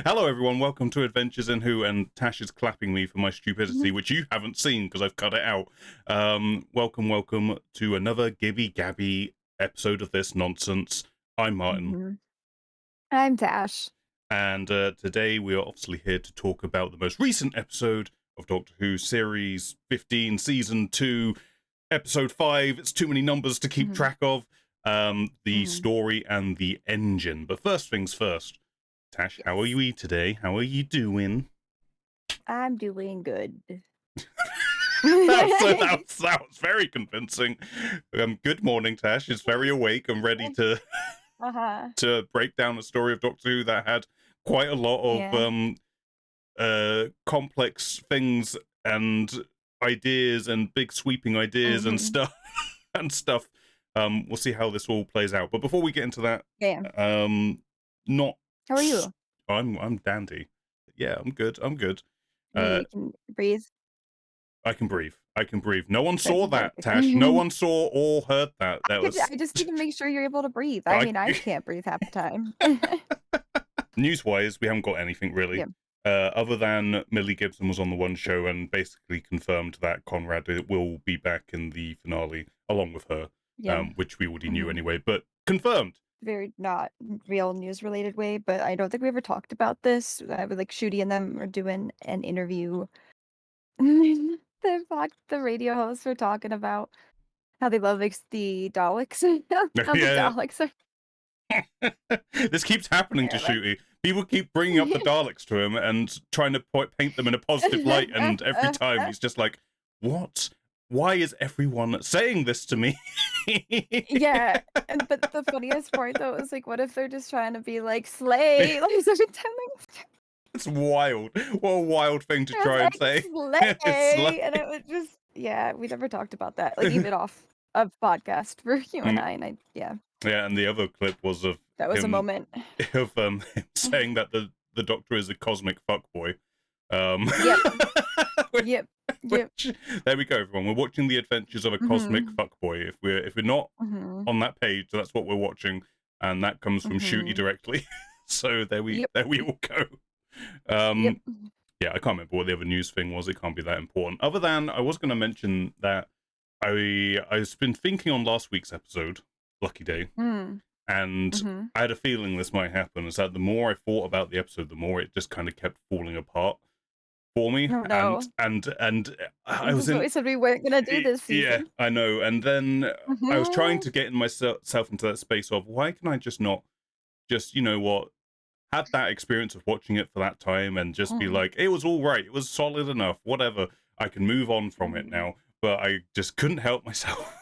Hello, everyone. Welcome to Adventures in Who, and Tash is clapping me for my stupidity, which you haven't seen because I've cut it out. Welcome to another Gibby Gabby episode of this nonsense. I'm Martin, Mhm. I'm Tash. and today we are obviously here to talk about the most recent episode of Doctor Who Series 15, Season 2, Episode 5. It's too many numbers to keep Mhm. track of. The Mhm. story and the engine. But first things first. Tash, how are Yes. you today? How are you doing? I'm doing good. That was very convincing. Good morning, Tash. Is very awake and ready to Uh-huh. to break down a story of Doctor Who that had quite a lot of Yeah. complex things and ideas and big sweeping ideas and Mhm. stuff and stuff. We'll see how this all plays out. But before we get into that, Yeah. not How are you? I'm dandy. Yeah, I'm good. I'm good. Uh, You can breathe? I can breathe. I can breathe. No one saw Good, good, that, good. Tash. No one saw or heard that. That was I just need to make sure you're able to breathe. I I mean, I can't breathe half the time. news-wise, we haven't got anything really. Yeah. Other than Millie Gibson was on the one show and basically confirmed that Conrad will be back in the finale along with her, Yeah. which we already knew Mhm. anyway, but confirmed. Very not real news related way, but I don't think we ever talked about this. I would like Shooty and them are doing an interview. The radio hosts were talking about how they love, like, the Daleks, how the Yeah, Daleks are this keeps happening to they're like Shooty. People keep bringing up the Daleks to him and trying to paint them in a positive light, and every time he's just like, "What? Why is everyone saying this to me?" Yeah, and but the funniest part, though, is, like, what if they're just trying to be like, "Slay!" Like, every time It's wild. What a wild thing to I was try and like, say. It's like, "Slay!" And it would just yeah, we never talked about that, like, even off of podcast for you and Mm, I, and I yeah, yeah, and the other clip was of that was a him moment. him saying that the Doctor is a cosmic fuckboy. Um, Yep, which, yep, yep. which there we go, everyone. We're watching the adventures of a cosmic Mhm, fuckboy. If we're not mhm, on that page, that's what we're watching, and that comes from Shooty mhm. directly. So Yep, there we all go. yep. Um, yeah, I can't remember what the other news thing was. It can't be that important. Other than I was going to mention that I've been thinking on last week's episode, Lucky Day, Mm, and mhm. I had a feeling this might happen. Is that the more I thought about the episode, the more it just kind of kept falling apart for me. Oh, no. And I This was is what in we said we weren't gonna do this yeah, season. I know. And then I was trying Mhm. to get in myself into that space of why can I just not just what had that experience of watching it for that time and just be Mm, like, it was all right, it was solid enough, whatever. I can move on from it mhm, now. But I just couldn't help myself.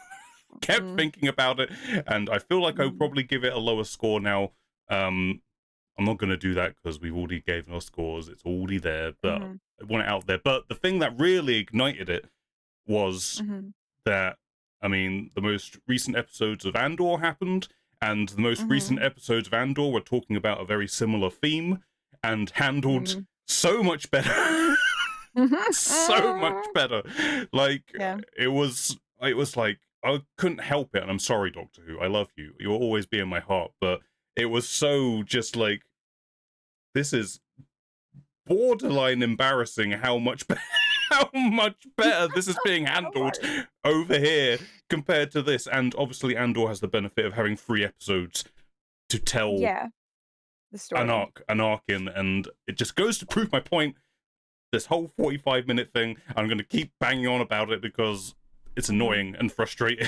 Kept mhm, thinking about it, and I feel like I'll mhm, probably give it a lower score now. Um, I'm not going to do that because we've already gave our scores. It's already there, but mhm, I want it out there. But the thing that really ignited it was mhm, that, I mean, the most recent episodes of Andor happened, and the most recent mhm, episodes of Andor were talking about a very similar theme and handled mhm. so much better. So much better. Like Yeah. it was like I couldn't help it, and I'm sorry, Doctor Who. I love you. You'll always be in my heart, but it was so just like this is borderline embarrassing how much how much better this is being So handled hard. over here compared to this. And obviously Andor has the benefit of having 3 episodes to tell Yeah, the story. an arc in, and it just goes to prove my point. This whole 45-minute thing, I'm going to keep banging on about it because it's Mhm. annoying and frustrating.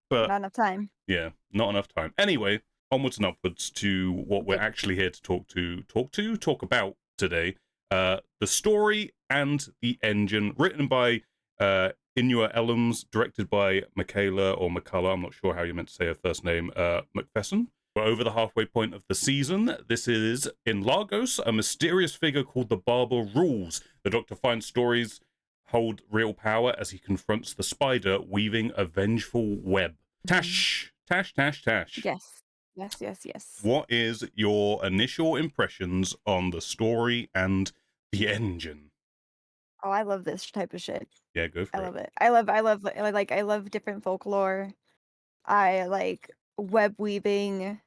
But Not enough time. yeah, not enough time. Anyway, onwards and upwards to what we're Yep. actually here to talk about today. The story and the engine, written by Inua Ellams, directed by Michaela or McCullough, I'm not sure how you meant to say her first name, McPherson. We're over the halfway point of the season. This is in Lagos, a mysterious figure called the Barber rules. The Doctor finds stories hold real power as he confronts the spider weaving a vengeful web. Mhm. Tash. Yes. Yes, yes, yes. What is your initial impressions on the story and the engine? Oh, I love this type of shit. Yeah, go I for it. love it. I love different folklore. I like web weaving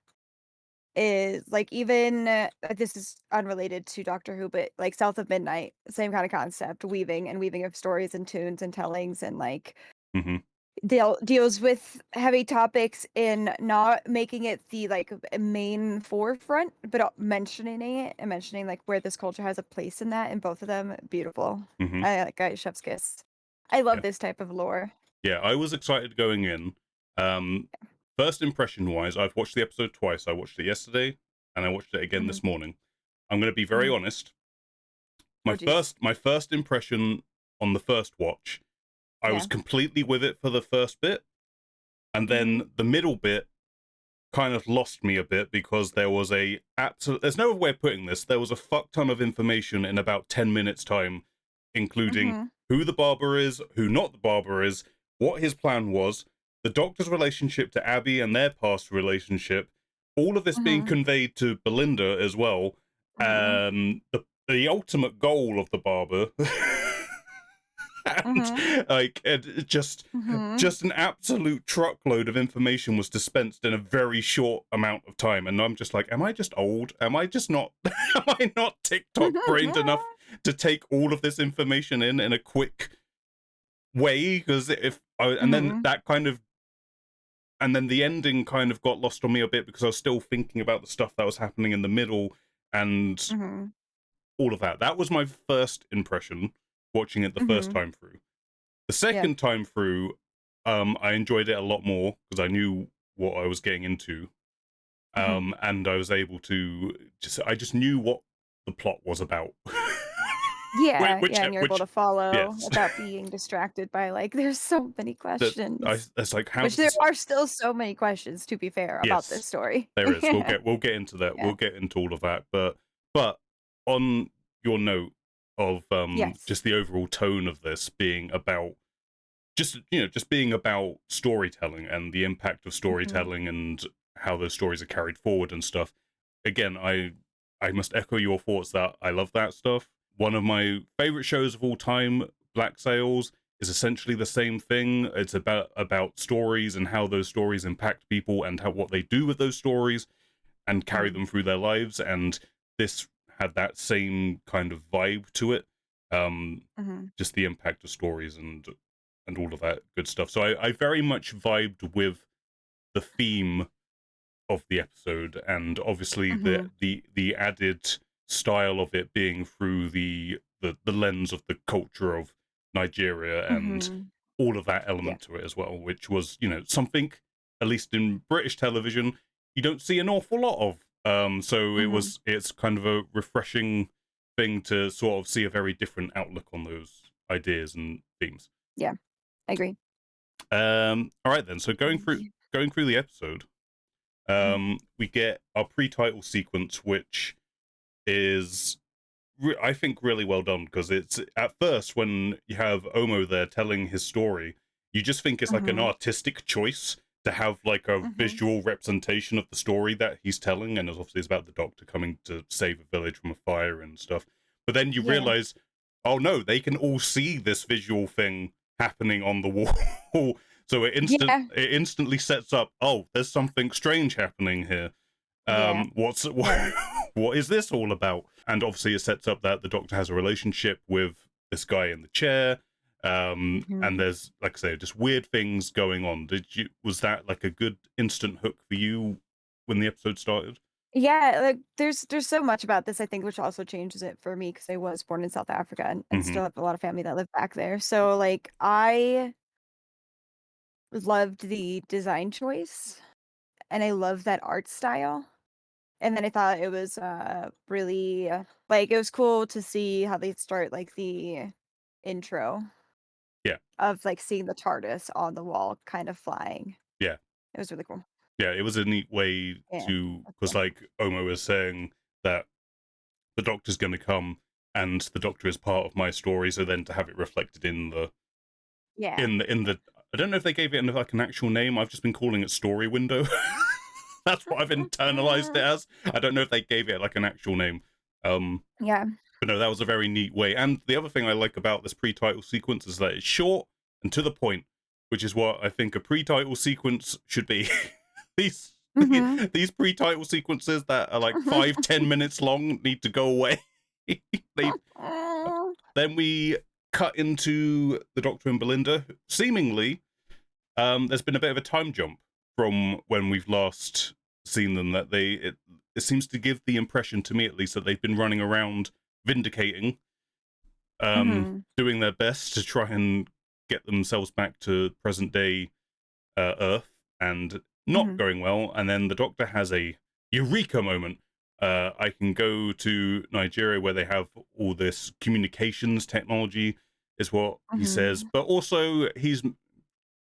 is like even this is unrelated to Doctor Who, but like South of Midnight, same kind of concept, weaving of stories and tunes and tellings and like Hmm. deals with heavy topics in not making it the like main forefront, but mentioning it and mentioning like where this culture has a place in that. And both of them beautiful. Hmm. I like Chef's Kiss. I love Yeah. this type of lore. Yeah, I was excited going in. Um, First impression wise, I've watched the episode twice. I watched it yesterday and I watched it again Hmm. this morning. I'm going to be very Hmm. honest. Oh geez. My first impression on the first watch, I was Yeah. completely with it for the first bit, and Hmm. then the middle bit kind of lost me a bit because there was a absolute. There's no way of putting this. There was a fuck ton of information in about 10 minutes time, including Hmm. who the barber is, who not the barber is, what his plan was, the Doctor's relationship to Abby and their past relationship. All of this being Hmm. conveyed to Belinda as well. Hmm. The ultimate goal of the barber. And Hmm. like Hmm. just an absolute truckload of information was dispensed in a very short amount of time, and I'm just like, am I just old? Am I just not am I not TikTok brained enough to take all of this information in a quick way? Because if I, and then Hmm. that kind of and then the ending kind of got lost on me a bit because I was still thinking about the stuff that was happening in the middle and Hmm. all of that. That was my first impression watching it the first Hmm. time through. The Yeah. second time through, I enjoyed it a lot more because I knew what I was getting into, Hmm. and I was able to I just knew what the plot was about. Yeah, yeah, and you're able Which, to follow yes, without being distracted by like there's so many that questions. that's like how Which does there this? are still so many questions to be fair about this Yes, story. there is. We'll get into that. Yeah. We'll get into all of that. But on your note of Yes. just the overall tone of this being about just being about storytelling and the impact of Mhm. storytelling and how those stories are carried forward and stuff. Again, I must echo your thoughts that I love that stuff. One of my favorite shows of all time, Black Sails, is essentially the same thing. It's about stories and how those stories impact people and how what they do with those stories and carry Mhm. them through their lives. And this had that same kind of vibe to it. Um, Mhm. just the impact of stories and all of that good stuff. So I very much vibed with the theme of the episode, and obviously Mhm. the added style of it being through the lens of the culture of Nigeria and Mhm. all of that Yeah. element to it as well, which was something at least in British television you don't see an awful lot of. So Mhm. it's kind of a refreshing thing to sort of see a very different outlook on those ideas and themes. Yeah. I agree. All right then. So Mhm. going through the episode, Mhm. we get our pre-title sequence, which is I think really well done because it's at first when you have Omo there telling his story, you just think it's like an Mhm. artistic choice to have like a Mhm. visual representation of the story that he's telling, and obviously it's about the doctor coming to save a village from a fire and stuff. But then you Yeah. realize, oh no, they can all see this visual thing happening on the wall. So Yeah. it instantly sets up, oh, there's something strange happening here. Yeah. What's Yeah. what is this all about? And obviously, it sets up that the Doctor has a relationship with this guy in the chair. And Mhm. there's, like I say, just weird things going on. Was that like a good instant hook for you when the episode started? Yeah, like, there's so much about this, I think, which also changes it for me because I was born in South Africa and Hmm. still have a lot of family that live back there. So, like, I loved the design choice, and I love that art style. And then I thought it was, really, like, it was cool to see how they start, like, the intro Yeah, of, like, seeing the TARDIS on the wall kind of flying. yeah, It was really cool. yeah. It was a neat way Yeah, to that's because cool. like Omo was saying that the Doctor's going to come, and the Doctor is part of my story. So then to have it reflected in Yeah. Yeah. the I don't know if they gave it like an actual name. I've just been calling it story window. That's what I've internalized it as. I don't know if they gave it like an actual name. Um, Yeah. but no, that was a very neat way. And the other thing I like about this pre-title sequence is that it's short and to the point, which is what I think a pre-title sequence should be. These Mhm. These pre-title sequences that are like 5-10 minutes long need to go away. they Mm. Then we cut into the Doctor and Belinda. Seemingly, there's been a bit of a time jump from when we've last seen them. That it seems to give the impression, to me at least, that they've been running around vindicating, Mhm. doing their best to try and get themselves back to present day Earth, and not Mhm. going well. And then the Doctor has a eureka moment. I can go to Nigeria where they have all this communications technology, is what he says. Mhm. But also, he's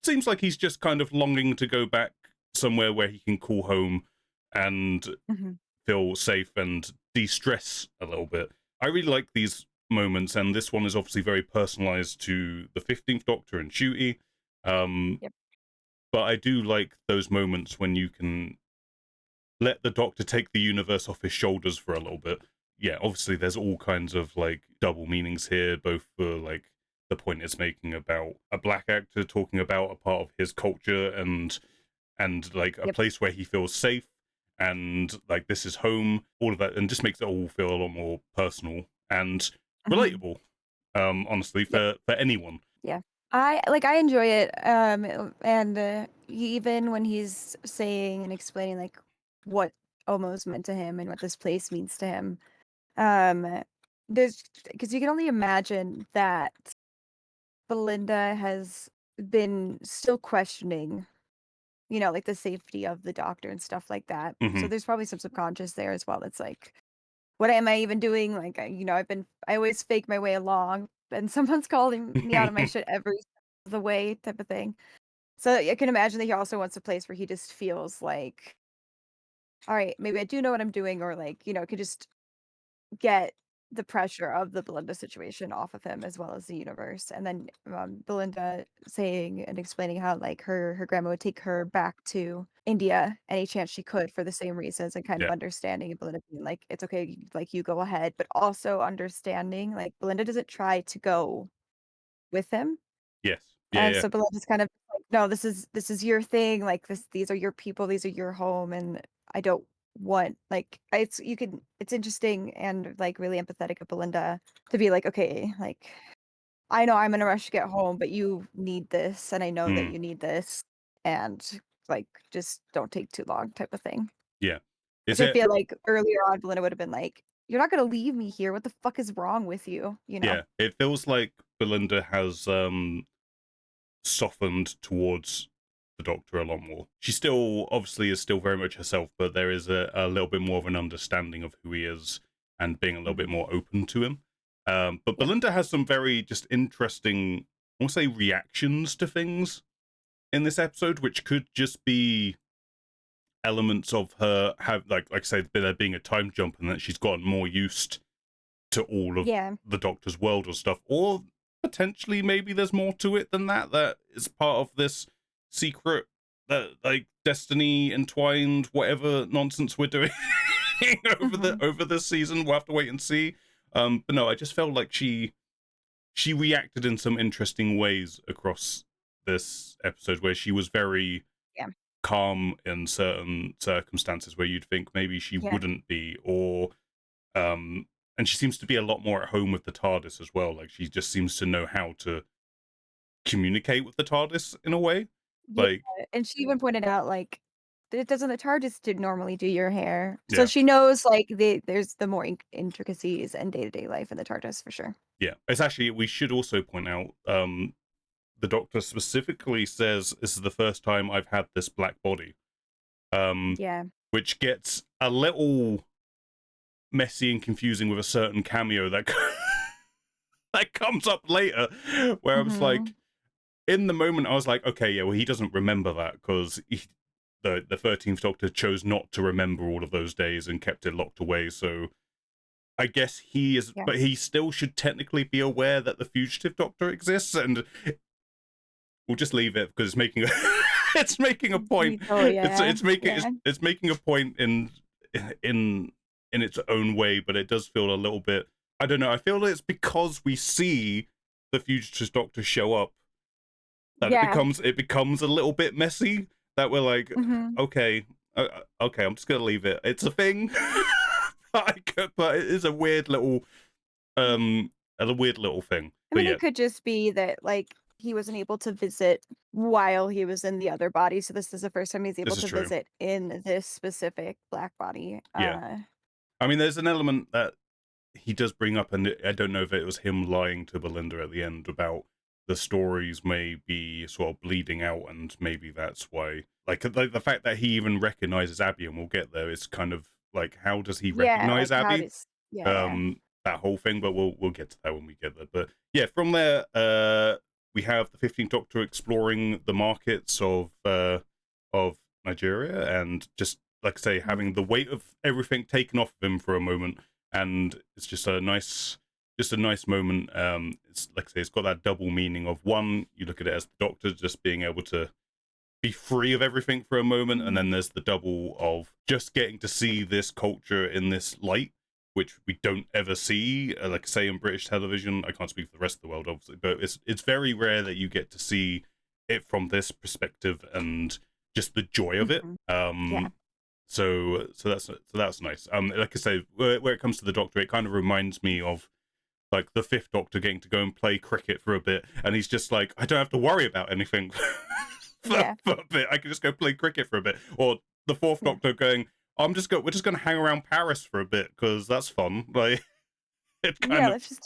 seems like he's just kind of longing to go back somewhere where he can call home and Mhm. feel safe and de-stress a little bit. I really like these moments, and this one is obviously very personalized to the 15th Doctor and Ncuti. Um, Yep. but I do like those moments when you can let the Doctor take the universe off his shoulders for a little bit. Yeah, obviously there's all kinds of like double meanings here, both for like the point it's making about a black actor talking about a part of his culture and like a Yep. place where he feels safe and like this is home, all of that, and just makes it all feel a lot more personal and Mhm. relatable. Honestly, Yep. for anyone. Yeah. I enjoy it, and, even when he's saying and explaining, like, what almost meant to him and what this place means to him, um, there's because you can only imagine that Belinda has been still questioning, like, the safety of the doctor and stuff like that, Hmm. so there's probably some subconscious there as well. It's like, "What am I even doing?" Like, I always fake my way along, and someone's calling me out of my shit every step of the way type of thing. So, I can imagine that he also wants a place where he just feels like, "Alright, maybe I do know what I'm doing," or, like, could just get the pressure of the Belinda situation off of him as well as the universe. And then, Belinda saying and explaining how, like, her grandma would take her back to India any chance she could for the same reasons, and kind of Yeah. understanding and Belinda being like, "It's okay, like, you go ahead," but also understanding, like, Belinda doesn't try to go with him. Yes. Yeah. And Yeah. so Belinda's kind of like, "No, this is your thing, like, these are your people, these are your home, and I don't want," like, it's interesting and, like, really empathetic of Belinda to be like, "Okay, like, I know I'm in a rush to get home, but you need this, and I know that Mm, you need this, and, like, just don't take too long," type of thing. yeah. Which Is I it? feel like earlier on, Belinda would have been like, "You're not gonna leave me here, what the fuck is wrong with you?" You know? Yeah. It feels like Belinda has softened towards the Doctor a lot more. She still obviously is still very much herself, but there is a little bit more of an understanding of who he is and being a little bit Mhm. more open to him. But Yep. Belinda has some very just interesting, I want to say, reactions to things in this episode, which could just be elements of her have like I say, there being a time jump and that she's gotten more used to all of Yeah. the Doctor's world or stuff, or potentially maybe there's more to it than that. That is part of this secret that like destiny entwined whatever nonsense we're doing Mhm. over this season. We'll have to wait and see. But no, I just felt like she reacted in some interesting ways across this episode, where she was very Yeah. calm in certain circumstances where you'd think maybe she Yeah. wouldn't be, or um, and she seems to be a lot more at home with the TARDIS as well. Like she just seems to know how to communicate with the TARDIS in a way. Yeah, Like, and she even pointed out, like, that it doesn't the TARDIS did normally do your hair. So yeah, she knows, like, there's the more intricacies and day-to-day life in the TARDIS for sure. yeah. It's actually, we should also point out, the Doctor specifically says this is the first time I've had this black body, um, Yeah. which gets a little messy and confusing with a certain cameo that that comes up later, where I was like, Mhm. in the moment, I was like, okay, yeah, well, he doesn't remember that because the 13th Doctor chose not to remember all of those days and kept it locked away. So I guess he is, Yeah. but he still should technically be aware that the fugitive Doctor exists, and we'll just leave it because it's making a, it's making a point. Oh, yeah. Yeah. It's making a point in in its own way, but it does feel a little bit. I don't know. I feel it's because we see the fugitive Doctor show up that Yeah. it becomes a little bit messy, that we're like, Mhm. okay, Okay, I'm just gonna leave it. It's a thing, but it is um a weird little thing. I But mean, yeah, it could just be that, like, he wasn't able to visit while he was in the other body, so this is the first time he's able this is to true. visit in this specific black body. Yeah, I mean, there's an element that he does bring up, and I don't know if it was him lying to Belinda at the end about the stories may be sort of bleeding out, and maybe that's why. Like the fact that he even recognizes Abby, and we'll get there. It's kind of like, how does he Yeah, recognize like, how Abby? does yeah. That whole thing, but we'll get to that when we get there. But yeah, from there, we have the 15th Doctor exploring the markets of Nigeria, and just like I say, Mhm, having the weight of everything taken off of him for a moment, and it's just a nice moment. It's like I say, it's got that double meaning of, one, you look at it as the Doctor just being able to be free of everything for a moment, and mhm. then there's the double of just getting to see this culture in this light, which we don't ever see, like say in British television. I can't speak for the rest of the world, obviously, but it's very rare that you get to see it from this perspective and just the joy of it. Mhm. Yeah. So that's nice. Like I say, where it comes to the Doctor, it kind of reminds me of like the Fifth Doctor getting to go and play cricket for a bit, and he's just like, I don't have to worry about anything Yeah. for a bit. I can just go play cricket for a bit. Or the Fourth Yeah. Doctor going, we're just going to hang around Paris for a bit because that's fun. Like it kind Yeah, of, let's just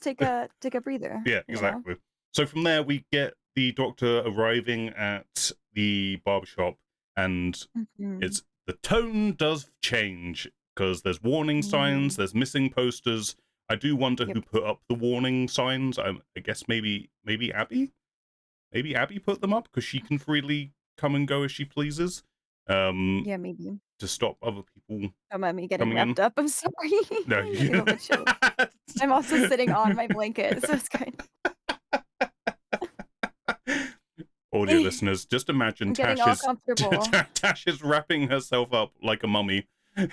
take a breather, yeah, you know? exactly. So from there, we get the Doctor arriving at the barbershop, and Mhm. it's the tone does change because there's warning signs, Mhm. there's missing posters. I do wonder Yep. who put up the warning signs. I guess maybe Abby. Maybe Abby put them up because she can freely come and go as she pleases, um, Yeah, maybe. to stop other people Don't mind me getting coming in. wrapped up, I'm sorry. No, I'm getting a little bit chilly. I'm also sitting on my blanket, so it's kind audio listeners, just imagine I'm getting all comfortable. Tash is wrapping herself up like a mummy. I'm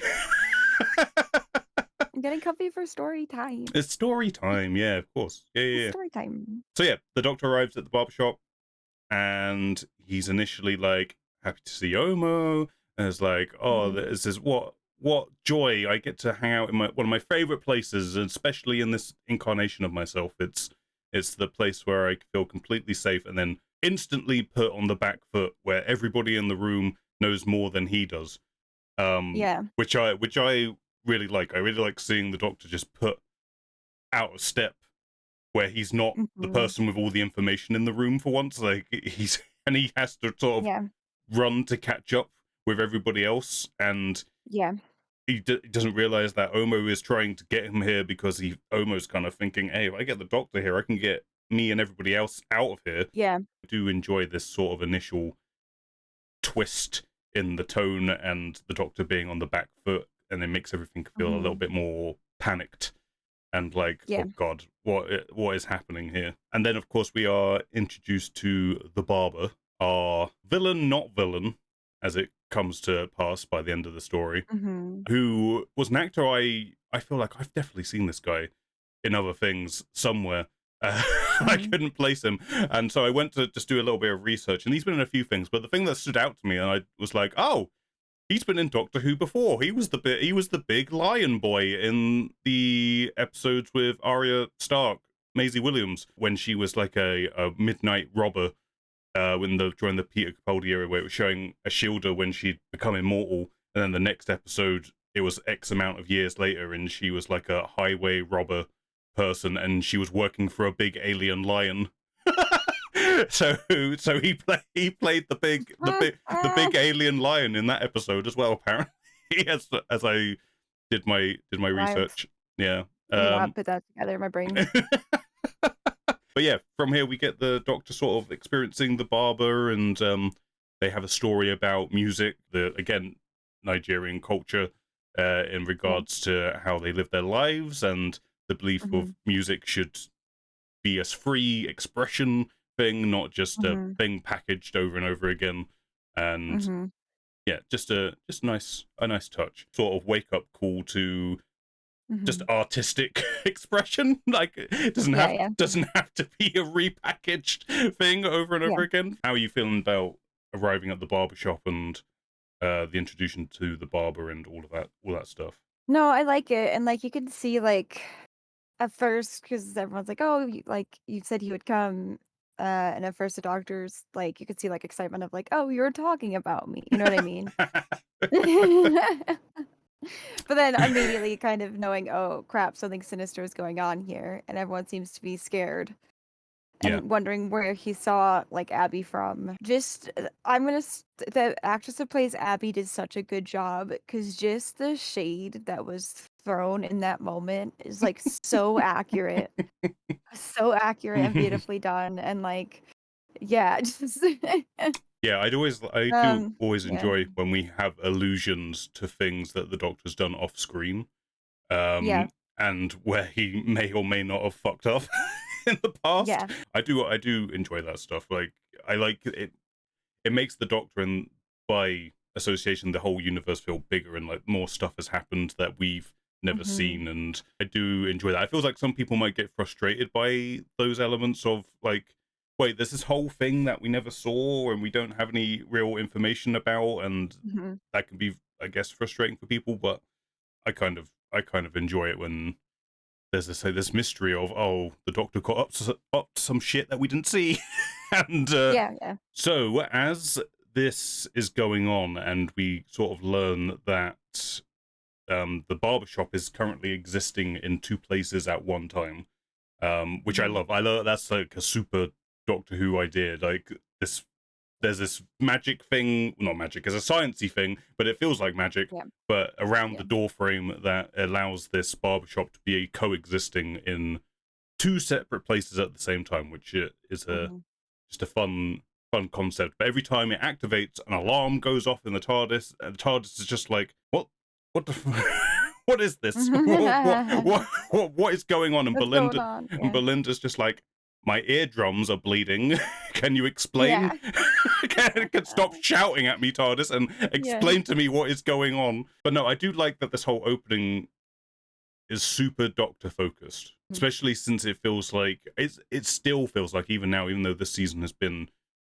getting comfy for story time. It's story time, yeah, of course. Yeah, yeah, It's yeah. story time. So yeah, the Doctor arrives at the barbershop, and he's initially like happy to see Omo, and it's like, oh, Mhm. this is what joy, I get to hang out in one of my favorite places, and especially in this incarnation of myself. It's the place where I feel completely safe, and then instantly put on the back foot where everybody in the room knows more than he does. Yeah. Which I really like. I really like seeing the Doctor just put out of step where he's not the Mhm. person with all the information in the room for once. Like he has to sort of Yeah. run to catch up with everybody else, and Yeah. he doesn't realize that Omo is trying to get him here because Omo's kind of thinking, hey, if I get the Doctor here, I can get me and everybody else out of here. Yeah. I do enjoy this sort of initial twist in the tone and the Doctor being on the back foot, and it makes everything feel a little Mhm. bit more panicked and like, Yeah. oh god, what is happening here? And then of course we are introduced to the barber, our villain, not villain, as it comes to pass by the end of the story, Mhm. who was an actor I feel like I've definitely seen this guy in other things somewhere. I Mhm. couldn't place him, and so I went to just do a little bit of research, and he's been in a few things. But the thing that stood out to me, and I was like, oh, he's been in Doctor Who before. He was the big lion boy in the episodes with Arya Stark, Maisie Williams, when she was like a midnight robber, during the Peter Capaldi era, where it was showing a shielder when she'd become immortal, and then the next episode it was X amount of years later, and she was like a highway robber person, and she was working for a big alien lion. so so he played the big alien lion in that episode as well, apparently. As I did my Wild. research. Yeah. I did not Um put that together in my brain. but yeah, from here we get the Doctor sort of experiencing the barber, and they have a story about music, the again Nigerian culture, in Yeah. regards to how they live their lives, and the belief of Mhm. music should be a free expression thing, not just a Mhm. thing packaged over and over again. And Mhm. yeah, just a nice touch, sort of wake up call to just Mhm. artistic expression. Like it Yeah, yeah. doesn't have to be a repackaged thing over and Yeah. over again. How are you feeling about arriving at the barbershop and the introduction to the barber and all that stuff. No, I like it, and, like, you can see, like, at first, because everyone's like, "Oh, you said he would come," and at first the doctor's like, you could see, like, excitement of like, "Oh, you're talking about me," you know what I mean? But then immediately kind of knowing, "Oh, crap, something sinister is going on here," and everyone seems to be scared Yeah. and wondering where he saw, like, Abby from. Just, the actress that plays Abby did such a good job because just the shade that was thrown in that moment is, like, so accurate and beautifully done, and, like, yeah, just Yeah, I do always yeah, enjoy when we have allusions to things that the Doctor's done off screen, yeah, um, and where he may or may not have fucked up in the past. yeah, I do enjoy that stuff. Like I like it. It makes the Doctor and by association the whole universe feel bigger and like more stuff has happened that we've never mhm, seen, and I do enjoy that. I feel like some people might get frustrated by those elements of like, wait, there's this whole thing that we never saw and we don't have any real information about, and mhm, that can be, I guess, frustrating for people. But I kind of enjoy it when there's this mystery of, oh, the Doctor got up to some shit that we didn't see. And yeah, yeah, so as this is going on and we sort of learn that the barbershop is currently existing in two places at one time, which I mhm, love. I love that's like a super Doctor Who idea. Like this, there's this magic thing, not magic, it's a sciencey thing, but it feels like magic. yeah, But around yeah, the door frame that allows this barbershop to be coexisting in two separate places at the same time, which is a mhm. just a fun concept. But every time it activates, an alarm goes off in the TARDIS, and the TARDIS is just like, what the what is this? What is going on? What's going on? And Yeah. Belinda's just like, my eardrums are bleeding. Can you explain? Yeah. Can stop shouting at me, TARDIS, and Yeah. explain to me what is going on. But no, I do like that this whole opening is super Doctor focused, Mm, especially since it feels like it still feels like, even now, even though this season has been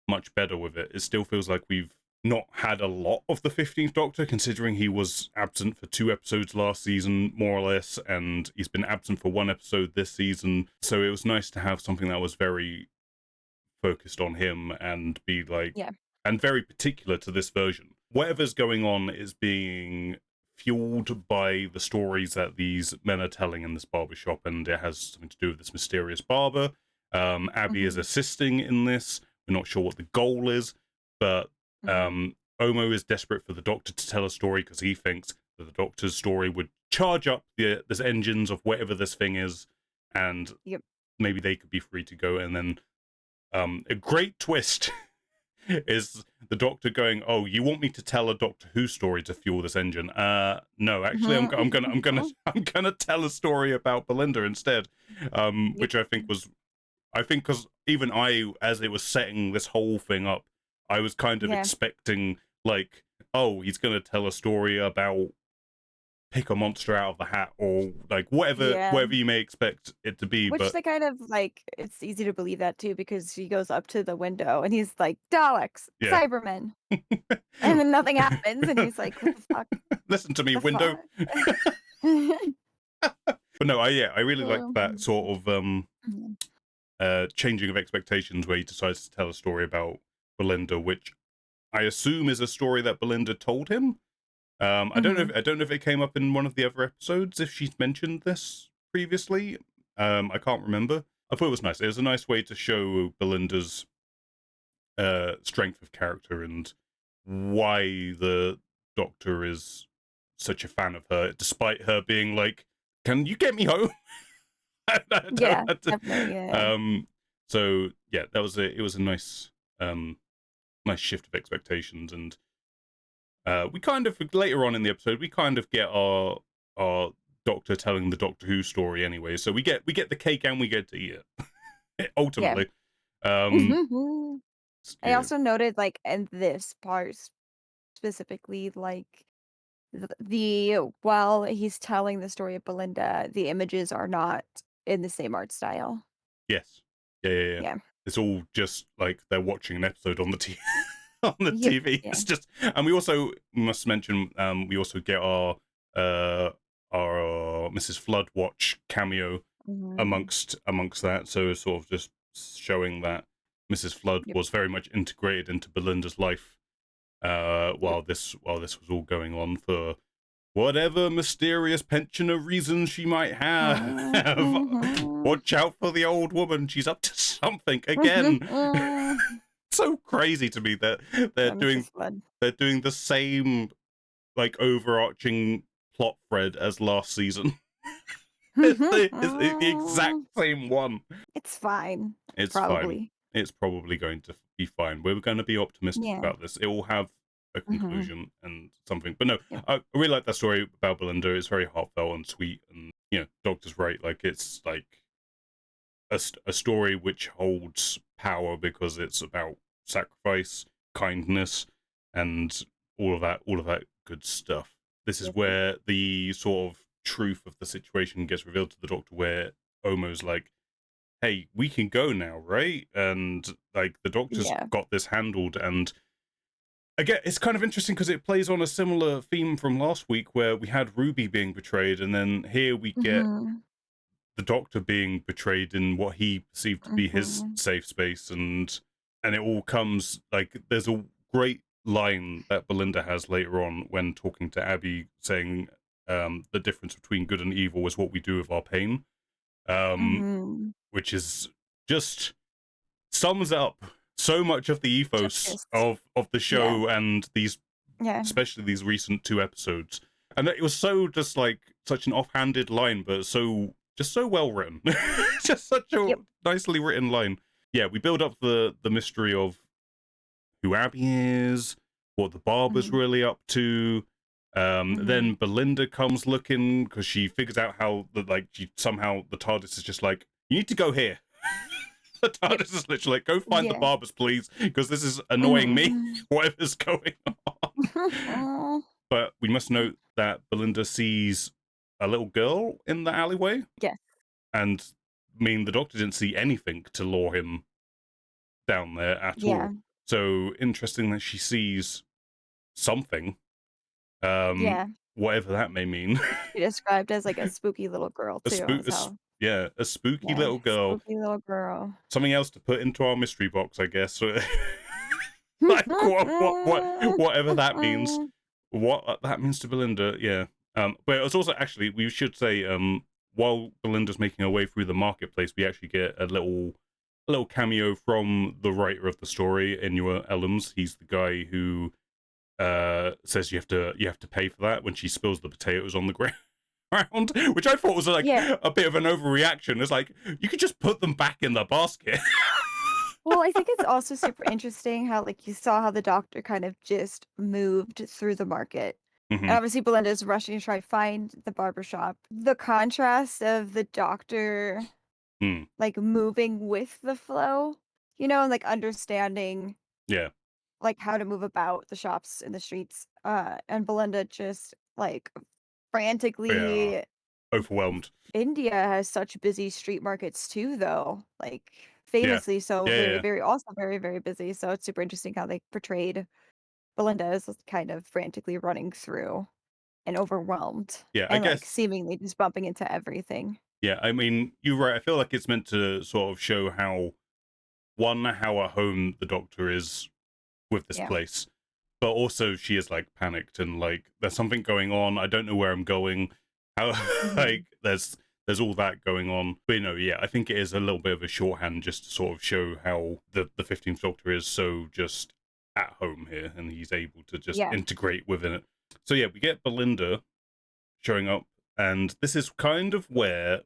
much better with it, it still feels like we've not had a lot of the 15th Doctor, considering he was absent for 2 episodes last season, more or less, and he's been absent for 1 episode this season. So it was nice to have something that was very focused on him and be like, yeah. and very particular to this version. Whatever's going on is being fueled by the stories that these men are telling in this barbershop, and it has something to do with this mysterious barber. Abby is Mhm, assisting in this. We're not sure what the goal is, but mhm. Omo is desperate for the Doctor to tell a story because he thinks that the Doctor's story would charge up the engines of whatever this thing is, and Yep. maybe they could be free to go. And then a great twist is the Doctor going, "Oh, you want me to tell a Doctor Who story to fuel this engine? No, actually, Mhm. I'm gonna tell a story about Belinda instead." Yep. Which I think, because even I, as it was setting this whole thing up, I was kind of Yeah. expecting like, oh, he's gonna tell a story about pick a monster out of the hat, or like Yeah. whatever you may expect it to be. Which But they kind of like it's easy to believe that too because he goes up to the window and he's like, "Daleks, yeah. Cybermen," and then nothing happens, and he's like, "What the fuck? Listen to me, The window. fuck?" But no, I really like that Um, sort of mhm, changing of expectations where he decides to tell a story about Belinda, which I assume is a story that Belinda told him. mhm. I don't know if it came up in one of the other episodes, if she's mentioned this previously. I can't remember. I thought it was nice. It was a nice way to show Belinda's strength of character and why the Doctor is such a fan of her, despite her being like, "Can you get me home?" Yeah, I don't- definitely, yeah. um, so yeah, that was it was a nice um nice shift of expectations, and we kind of, later on in the episode, we kind of get our Doctor telling the Doctor Who story anyway. So we get the cake and we get to eat it Yeah. ultimately. Um, I yeah, also noted, like, in this part specifically, like, while he's telling the story of Belinda, the images are not in the same art style. yes, yeah. Yeah. It's all just like they're watching an episode on the TV. on the Yep. TV. Yeah. It's just, and we also must mention, we also get uh, our Mrs. Flood watch cameo Mhm. amongst that. So sort of just showing that Mrs. Flood Yep. was very much integrated into Belinda's life Yep. while this was all going on for whatever mysterious pensioner reason she might have. Mhm. Watch out for the old woman. She's up to something again. So crazy to me that they're doing Mrs. Flood. they're doing the same like overarching plot thread as last season. It's the exact same one. It's fine, It's fine. probably. It's probably going to be fine. We're going to be optimistic Yeah. about this. It will have a Mhm. conclusion and something. But no, Yep. I really like that story about Belinda. It's very heartfelt and sweet. And, Doctor's right. Like, it's like a story which holds power because it's about sacrifice, kindness, and all of that good stuff. This is Yep. Yep. where the sort of truth of the situation gets revealed to the Doctor, where Omo's like, hey, we can go now, right? And like the Doctor's Yeah. got this handled. And again, it's kind of interesting because it plays on a similar theme from last week where we had Ruby being betrayed, and then here we get Mhm. the Doctor being betrayed in what he perceived to be his Mhm. safe space. And it all comes like there's a great line that Belinda has later on when talking to Abby, saying the difference between good and evil is what we do with our pain. Um, Mhm. which is just sums up so much of the Chef's ethos kiss. of the Yeah. show and these, Yeah. especially these recent two episodes. And it was so just like such an offhanded line, but so well written. Just such a Yep. nicely written line. Yeah, we build up the mystery of who Abby is, what the barber's Mhm. really up to. Then Mhm. Belinda comes looking because she figures out how somehow the TARDIS is just like, you need to go here. The Yep. TARDIS is literally like, go find the Yeah. barbers, please, because this is annoying me. Mhm. Whatever's going on. But we must note that Belinda sees a little girl in the alleyway, Yes. and the Doctor didn't see anything to lure him down there at Yeah. all. So interesting that she sees something, um, Yeah. whatever that may mean. She described as, like, a spooky little girl a too, spook, is how yeah, a spooky yeah, little girl. spooky little girl. Something else to put into our mystery box, I guess. Like whatever that means. What that means to Belinda, yeah. But it was also, actually, we should say, while Belinda's making her way through the marketplace, we actually get a little cameo from the writer of the story, Inua Ellams. He's the guy who says you have to pay for that when she spills the potatoes on the ground, which I thought was like Yeah. a bit of an overreaction. It's like, you could just put them back in the basket. Well, I think it's also super interesting how, like, you saw how the Doctor kind of just moved through the market. Hmm. And obviously Belinda's rushing to try to find the barber shop. The contrast of the Doctor, Mm, like, moving with the flow, and, like, understanding, yeah, like, how to move about the shops and the streets, and Belinda just, like, yeah, frantically. overwhelmed. India has such busy street markets too, though, like, Yeah, famously so yeah, very, yeah, very also very, very busy, so it's super interesting how they portrayed Belinda as kind of frantically running through and overwhelmed yeah. I and, like, guess. seemingly just bumping into everything. Yeah, I mean, you're right. I feel like it's meant to sort of show how at home the Doctor is with this Yeah. place, but also she is like panicked and like there's something going on. I don't know where I'm going. How Mhm. like there's all that going on. But yeah, I think it is a little bit of a shorthand just to sort of show how the 15th Doctor is so just at home here, and he's able to just Yeah. integrate within it. So yeah, we get Belinda showing up, and this is kind of where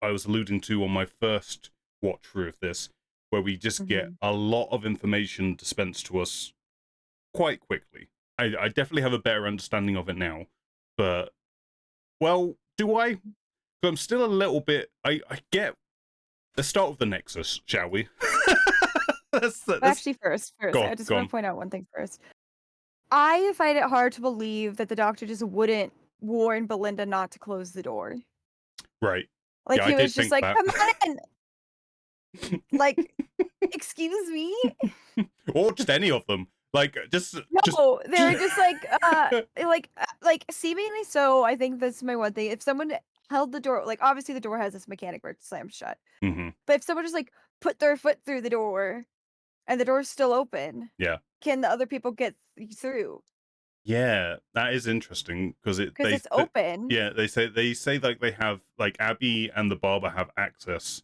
I was alluding to on my first watch through of this, where we just get Mhm. a lot of information dispensed to us quite quickly. I definitely have a better understanding of it now, but, well, do I? 'Cause I'm still a little bit. I get. Let's start with the Nexus, shall we? But Let's actually first, go on, I just go wanna on. point out one thing first. I find it hard to believe that the Doctor just wouldn't warn Belinda not to close the door. Right. Like, Yeah, I he was did just think like, that. "Come on!" Like, "Excuse me?" Or just any of them. Like, just. No, they were just like seemingly so. I think that's my one thing. If someone held the door, like obviously the door has this mechanic where it slams shut, Hmm. but if someone just like put their foot through the door and the door's still open, Yeah. can the other people get through? Yeah, that is interesting because Because it's open. yeah, they say like they have like Abby and the barber have access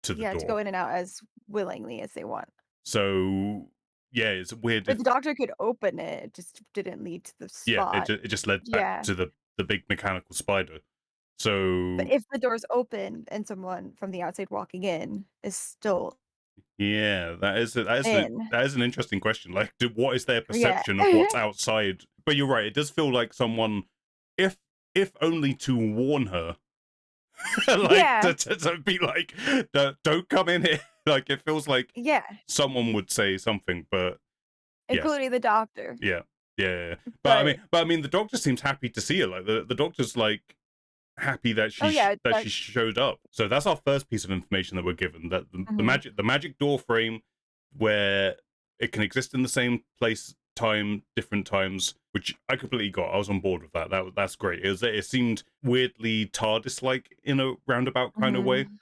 to the Yeah, to door. go in and out as willingly as they want. So yeah, it's weird But if the doctor could open it, it just didn't lead to the yeah, spot. it just led back Yeah. to the big mechanical spider. But So if the door's open and someone from the outside walking in is still yeah, in. that is an interesting question. Like, what is their Yeah. perception of what's outside? But you're right, it does feel like someone, if if only to warn her, like Yeah. to be like, don't come in here." Like, it feels like Yeah. someone would say something, but yeah, Including the doctor. yeah, yeah, yeah, yeah. But But I mean, the doctor seems happy to see her. Like, the doctor's like happy that oh yeah, that like she showed up. So that's our first piece of information that we're given, that mhm, the magic door frame, where it can exist in the same place, time, different times, which I completely got. I was on board with that. That's great. It seemed weirdly TARDIS like in a roundabout kind of way. mhm,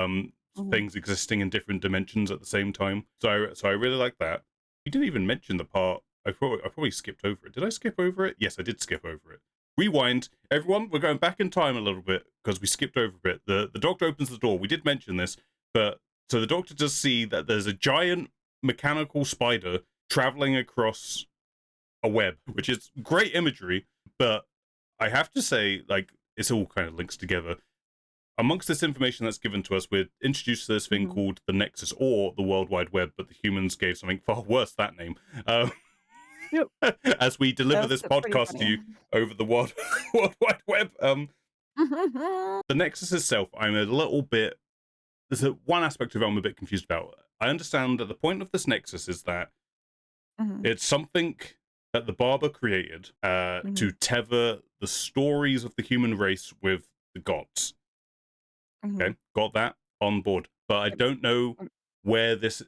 Um mhm. Things existing in different dimensions at the same time. So I really like that. You didn't even mention the part. I probably skipped over it. Did I skip over it? Yes, I did skip over it. Rewind, everyone. We're going back in time a little bit because we skipped over a bit. The doctor opens the door. We did mention this, but so the doctor does see that there's a giant mechanical spider traveling across a web, which is great imagery. But I have to say, like, it's all kind of links together. Amongst this information that's given to us, we're introduced to this thing Mhm. called the Nexus or the World Wide Web, but the humans gave something far worse that name. Um, Yep. as we deliver That's this pretty podcast to funny. you over the World Wide Web. The Nexus itself, I'm a little bit. There's one aspect of it I'm a bit confused about. I understand that the point of this Nexus is that Mhm, it's something that the barber created mhm, to tether the stories of the human race with the gods. mhm. Okay, got that on board. But I Yep, don't know mm. where this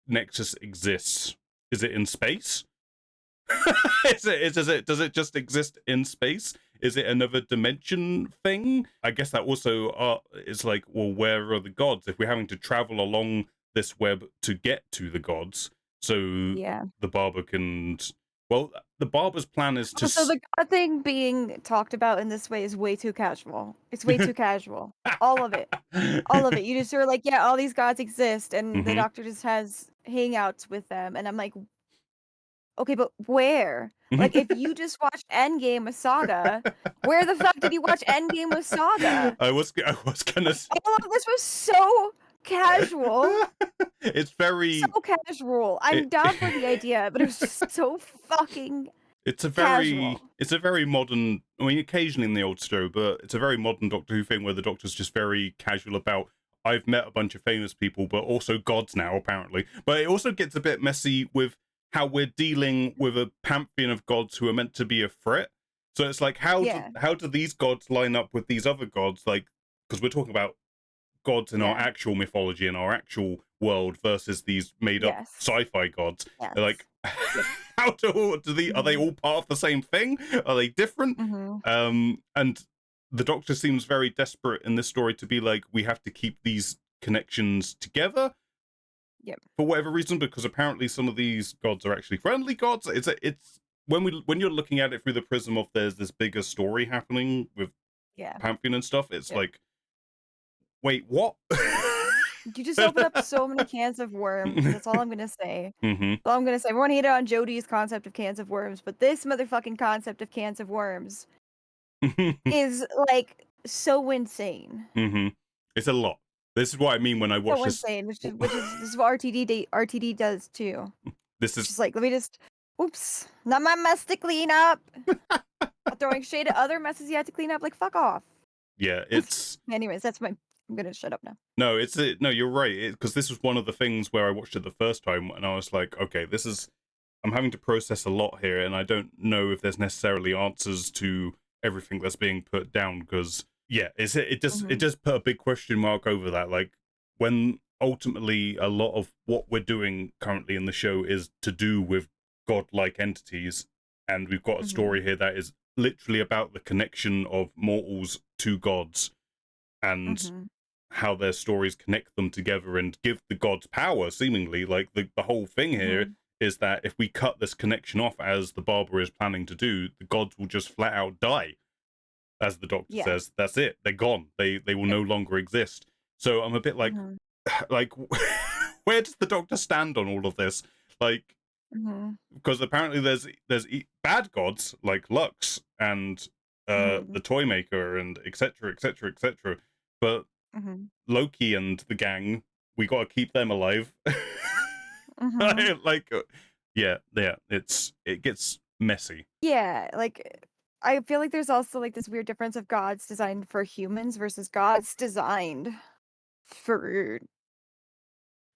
Nexus exists. Is it in space? Does it just exist in space? Is it another dimension thing? I guess that also is like, well, where are the gods? If we're having to travel along this web to get to the gods, so Yeah. the barber can. Well, the barber's plan is to. Oh, so the God thing being talked about in this way is way too casual. It's way too casual. All of it. All of it. You just are like, yeah, all these gods exist, and the Hmm. doctor just has hangouts with them, and I'm like, okay, but where? Like, if you just watched Endgame with Saga, where the fuck did you watch Endgame with Saga? I was gonna. All of this was so casual. It's So very. casual. It, I'm down for the idea, but it was just so fucking casual. it's a very modern. I mean, occasionally in the old show, but it's a very modern Doctor Who thing where the Doctor's just very casual about. I've met a bunch of famous people, but also gods now, apparently. But it also gets a bit messy with how we're dealing with a pantheon of gods who are meant to be a threat. So it's like, Yeah. how do these gods line up with these other gods? Like, because we're talking about gods in our Yeah. actual mythology, in our actual world, versus these made up Yes. sci-fi gods. They're Yes. like, Yep. how do the are they Mhm. all part of the same thing? Are they different? Mhm. And the Doctor seems very desperate in this story to be like, we have to keep these connections together Yep. for whatever reason, because apparently some of these gods are actually friendly gods. It's when you're looking at it through the prism of there's this bigger story happening with Yeah. Pantheon and stuff. It's Yep. like, wait, what? You just opened up so many cans of worms. That's all I'm gonna say. Hmm. That's all I'm gonna say. Everyone hated on Jodie's concept of cans of worms, but this motherfucking concept of cans of worms is like so insane. Hmm. It's a lot. This is what I mean when I watch So this. insane, which is this is what RTD does too. This It's is just like, let me just oops, not my mess to clean up. Throwing shade at other messes you had to clean up, like fuck off. yeah. It's Anyways, that's my I'm gonna shut up now. no. No. You're right. Because this was one of the things where I watched it the first time, and I was like, okay, this is. I'm having to process a lot here, and I don't know if there's necessarily answers to everything that's being put down. Because yeah, it Mhm. just put a big question mark over that. Like when ultimately a lot of what we're doing currently in the show is to do with godlike entities, and we've got a Mhm. story here that is literally about the connection of mortals to gods and Mhm. how their stories connect them together and give the gods power, seemingly. Like, the whole thing here Mhm. is that if we cut this connection off, as the barber is planning to do, the gods will just flat out die. As the Doctor Yeah. says, that's it, they're gone, they will no longer exist. So I'm a bit like, Mhm. like where does the Doctor stand on all of this? Like, Mhm. because apparently there's bad gods like Lux and the Mhm. toy maker and etc etc etc, but Mhm. Loki and the gang, we got to keep them alive. Mhm. Like, yeah, yeah, it gets messy. Yeah, like, I feel like there's also, like, this weird difference of gods designed for humans versus gods designed for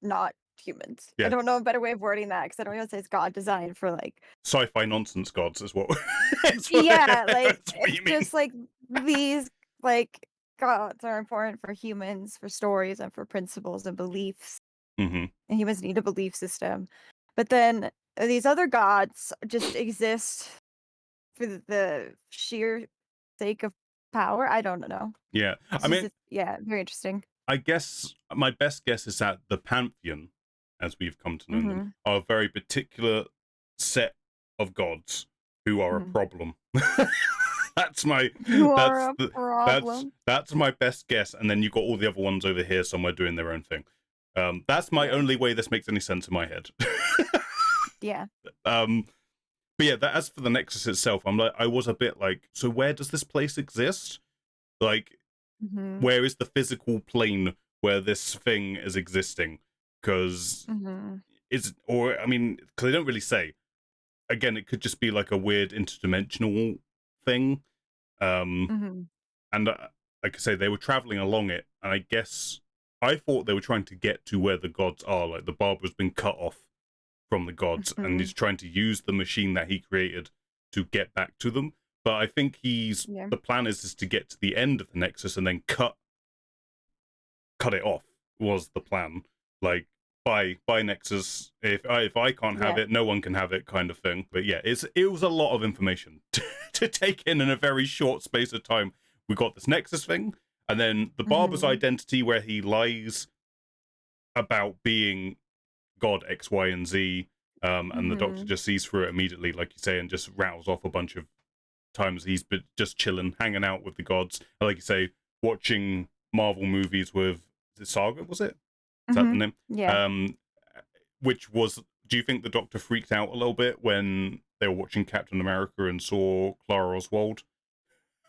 not humans. I Yeah, don't know a better way of wording that because I don't wanna say it's God designed for, like sci-fi nonsense gods is what yeah, like, that's what it's you mean. just, like, these, like, gods are important for humans, for stories, and for principles and beliefs, Hmm. and humans need a belief system. But then these other gods just exist for the sheer sake of power? I don't know. Yeah, It's I just mean, it's yeah, very interesting. I guess my best guess is that the pantheon, as we've come to know them, Mhm. are a very particular set of gods who are a Mhm. problem. That's my You are that's a the problem. that's my best guess, and then you got all the other ones over here somewhere doing their own thing. That's my Yeah. only way this makes any sense in my head. Yeah. um, but yeah, as for the Nexus itself, I'm like, I was a bit like, so where does this place exist? Like, Mhm. where is the physical plane where this thing is existing? Because Mhm. or I mean, because they don't really say. Again, it could just be like a weird interdimensional thing. Um, Mhm. and like I say, they were traveling along it, and I guess I thought they were trying to get to where the gods are. Like, the barber's been cut off from the gods, and Mhm. he's trying to use the machine that he created to get back to them. But I think Yeah. the plan is to get to the end of the Nexus and then cut it off, was the plan. Like, by Nexus, if I can't have Yeah. it, no one can have it, kind of thing. But yeah, it was a lot of information to take in a very short space of time. We got this Nexus thing, and then the barber's Mhm. identity, where he lies about being God X, Y, and Z, and the Doctor Mhm. just sees through it immediately, like you say, and just rattles off a bunch of times he's been just chilling, hanging out with the gods. Like you say, watching Marvel movies with, is it Saga, was it? Is that the Mhm. name? Yeah. Um, which was, do you think the Doctor freaked out a little bit when they were watching Captain America and saw Clara Oswald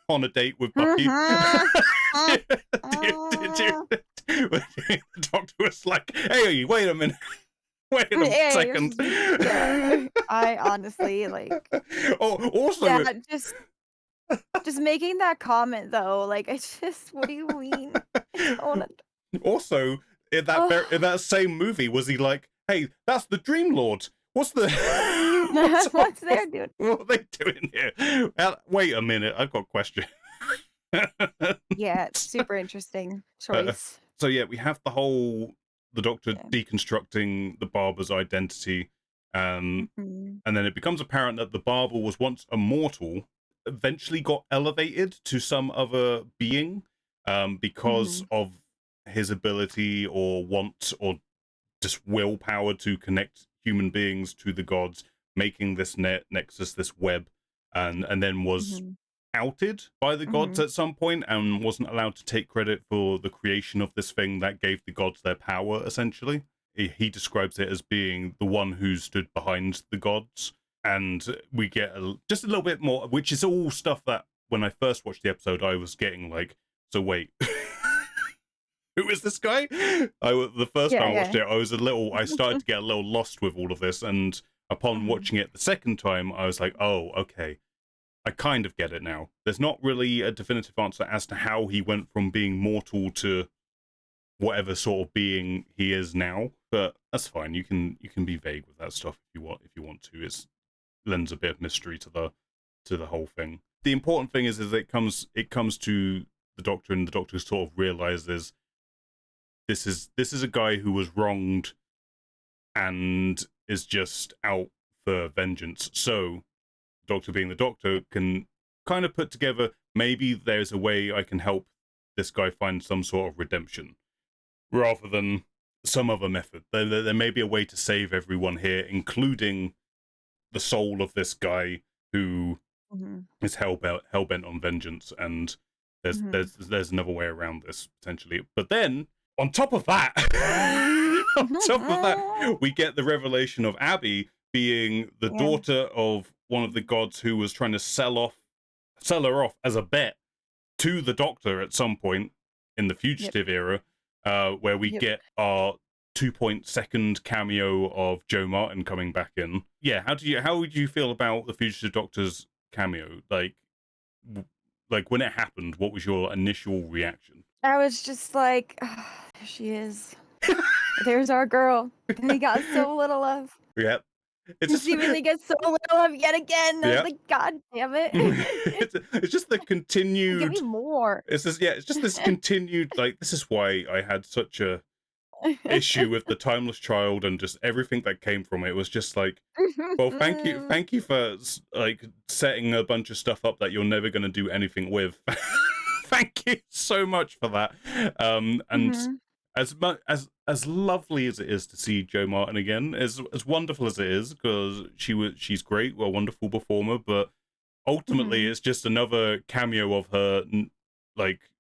on a date with Bucky? Mhm. Mm. Did you, Mm. the Doctor was like, hey, wait a minute, wait a Yeah, second. yeah. I honestly, like Oh, also, yeah, just making that comment though, like, I just what do you mean? I don't also, in Oh. that same movie, was he like, "Hey, that's the Dream Lord. What's the What's there, dude? what are they doing here? Wait a minute, I've got a question." Yeah, super interesting uh, choice. so yeah, we have the Doctor Yeah. deconstructing the barber's identity, um, Mhm. and then it becomes apparent that the barber was once a mortal, eventually got elevated to some other being, because Mhm. of his ability or want or just willpower to connect human beings to the gods, making this nexus, this web, and then was Mhm. outed by the gods Mhm. at some point and wasn't allowed to take credit for the creation of this thing that gave the gods their power, essentially. He describes it as being the one who stood behind the gods. And we get just a little bit more, which is all stuff that when I first watched the episode, I was getting like, so wait, who is this guy? The first Yeah, time I yeah. watched it, I started to get a little lost with all of this. And upon Mhm. watching it the second time, I was like, oh, okay, I kind of get it now. There's not really a definitive answer as to how he went from being mortal to whatever sort of being he is now, but that's fine. You can be vague with that stuff if you want to. It lends a bit of mystery to the whole thing. The important thing is it comes to the Doctor, and the Doctor sort of realizes this is a guy who was wronged and is just out for vengeance. So, Doctor being the Doctor can kind of put together, maybe there's a way I can help this guy find some sort of redemption rather than some other method. There may be a way to save everyone here, including the soul of this guy who Mhm. is hell-bent on vengeance, and Mhm. there's another way around this potentially. But then on top of that, on top of that, we get the revelation of Abby being the Yeah. daughter of one of the gods who was trying to sell her off as a bet to the Doctor at some point in the Yep. Fugitive era, where we Yep. get our 2.2 cameo of Joe Martin coming back in. Yeah, how would you feel about the Fugitive Doctor's cameo? Like when it happened, what was your initial reaction? I was just like, "Ah, there she is. There's our girl. We got so little of. Yeah, it's And just she really gets so little of yet again. I was yeah. like, God damn it. It's just the Give me continued. more. It's just this continued. Like this is why I had such a issue with the Timeless Child and just everything that came from it. It was just like, well, thank you for like setting a bunch of stuff up that you're never going to do anything with. Thank you so much for that. And Mhm. as much as lovely as it is to see Joe Martin again, as wonderful as it is, because she's great, a wonderful performer, but ultimately Mhm. it's just another cameo of her like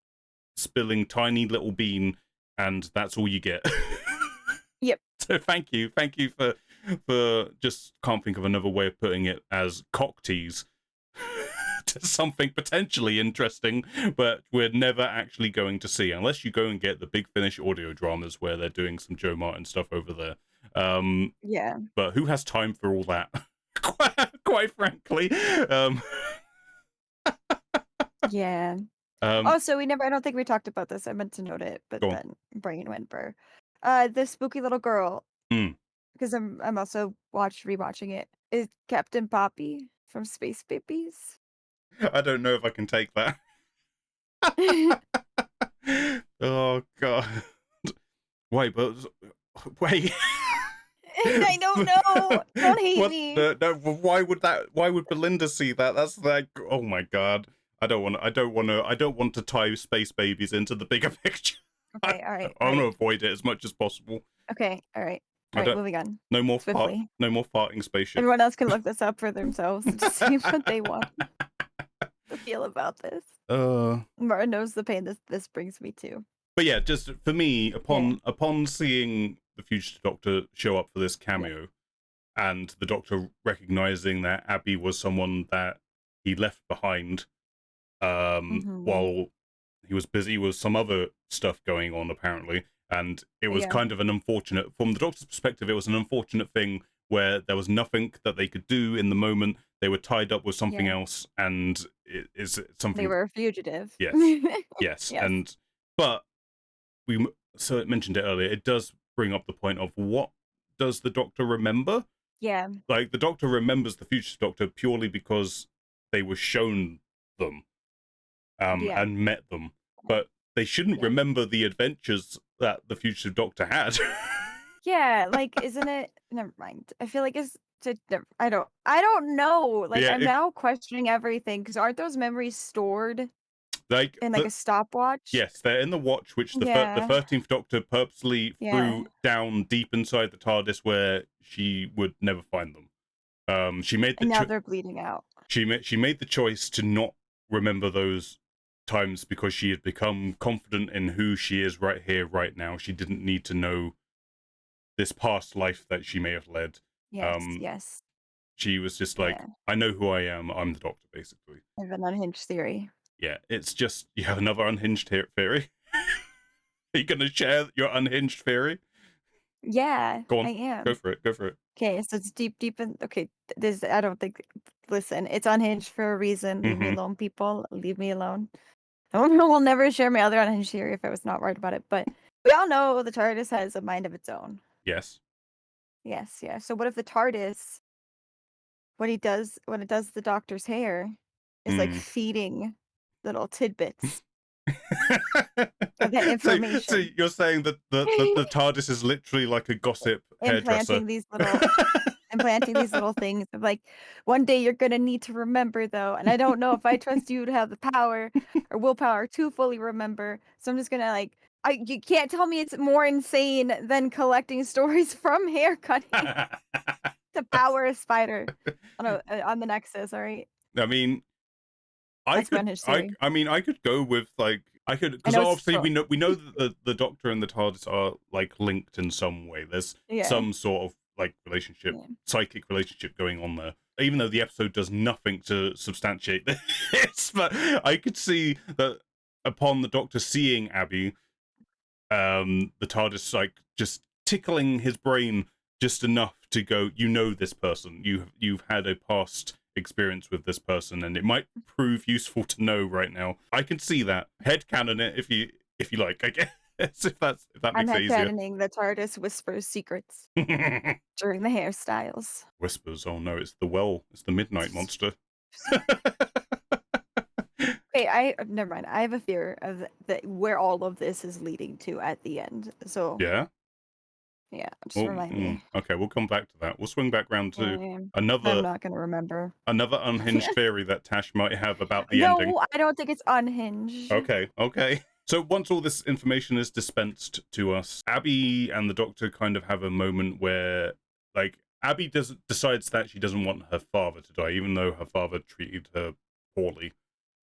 spilling tiny little bean, and that's all you get. Yep. So thank you for just can't think of another way of putting it as cock tease to something potentially interesting, but we're never actually going to see unless you go and get the Big Finish audio dramas where they're doing some Joe Martin stuff over there. Yeah. But who has time for all that? quite frankly. Um, Yeah. um, Also, I don't think we talked about this. I meant to note it, but go on. then brain went burr. The spooky little girl, Mm. because I'm also rewatching it, is Captain Poppy from Space Babies. I don't know if I can take that. Oh god. Wait, but wait. I don't know. Don't hate What me. the no, why would Belinda see that? That's like oh my god. I don't want to tie space babies into the bigger picture. I Okay, all right, all want to right. avoid it as much as possible. Okay, all right. All I right, don't moving on no swiftly. more farting spaceships. Everyone else can look this up for themselves and just see what they want to feel about this. uh Martin knows the pain this brings me to. but yeah, just for me, Yeah, upon seeing the Fugitive Doctor show up for this yeah. cameo, and the Doctor recognizing that Abby was someone that he left behind, Mhm. while he was busy with some other stuff going on, apparently, and it was Yeah, kind of an unfortunate, from the Doctor's perspective, it was an unfortunate thing where there was nothing that they could do in the moment. They were tied up with something yeah. else, and it is They something. were a fugitive. Yes, yes, Yes. and but so it mentioned it earlier. It does bring up the point of what does the Doctor remember? Yeah, Like the Doctor remembers the Future Doctor purely because they were shown them, yeah, and met them, but they shouldn't yeah. remember the adventures that the Future Doctor had. Yeah, like, isn't it never mind. I feel like it's to nev I don't know, like, Yeah, I'm now questioning everything because 'cause aren't those memories stored like in, like, a stopwatch? yes, they're in the watch, which the Yeah, 13th Doctor purposely yeah, threw down deep inside the TARDIS where she would never find them. She made the and now they're bleeding out. she made the choice to not remember those times because she had become confident in who she is right here, right now. She didn't need to know this past life that she may have led. Yes, Um, yes, she was just like, yeah. I know who I am. I'm the Doctor, basically. I have an unhinged theory. Yeah, it's just you have another unhinged theory. Are you gonna share your unhinged theory? Yeah, Go I on, go am. for it. Go for it. Okay, so it's deep in okay, this I don't think listen, it's unhinged for a reason. Leave me Mm-hmm. alone, people. Leave me alone. I will never share my other unhinged theory if I was not right about it, but we all know the TARDIS has a mind of its own. Yes. Yes, yeah. So what if the TARDIS, when it does the doctor's hair, is like Mm. feeding little tidbits of that So information, you're saying that the TARDIS is literally like a gossip hairdresser. implanting these little. implanting these little things of like, "One day you're gonna need to remember though, and I don't know if I trust you to have the power or willpower to fully remember, so I'm just gonna like you can't tell me it's more insane than collecting stories from hair cutting to power a spider on the Nexus, alright? I mean, I That's my could, unhinged theory. I mean, I could go with like, I could, I because know it's obviously true. we know that the Doctor and the TARDIS are like linked in some way. There's Yeah, some sort of like relationship, yeah. psychic relationship going on there. Even though the episode does nothing to substantiate this, but I could see that upon the Doctor seeing Abby, the TARDIS like just tickling his brain just enough to go, you know, this person, you've had a past experience with this person, and it might prove useful to know right now. I can see that. Headcanon it if you like, I guess, if that I'm makes it easier. headcanoning the TARDIS whispers secrets during the hairstyles. Whispers, oh no, it's the well, it's the midnight monster. Okay, I never mind. I have a fear of that where all of this is leading to at the end. So Yeah. yeah, just Well, remind me. okay, we'll come back to that. We'll swing back round to Um, I'm another not gonna remember. unhinged theory that Tash might have about the ending. No, I don't think it's unhinged. Okay, okay. So once all this information is dispensed to us, Abby and the Doctor kind of have a moment where, like, Abby decides that she doesn't want her father to die, even though her father treated her poorly.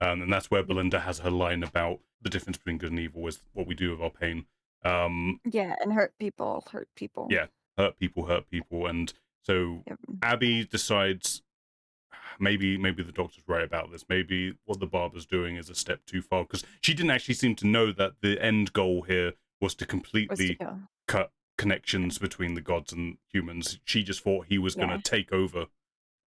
And that's where Yep. Belinda has her line about the difference between good and evil is what we do with our pain. Um, Yeah, and hurt people, hurt people. yeah, hurt people. And so Yep. Abby decides maybe the Doctor's right about this. Maybe what the barber's doing is a step too far, because she didn't actually seem to know that the end goal here was to Was to completely kill. cut connections between the gods and humans. She just thought he was going to Yeah. take over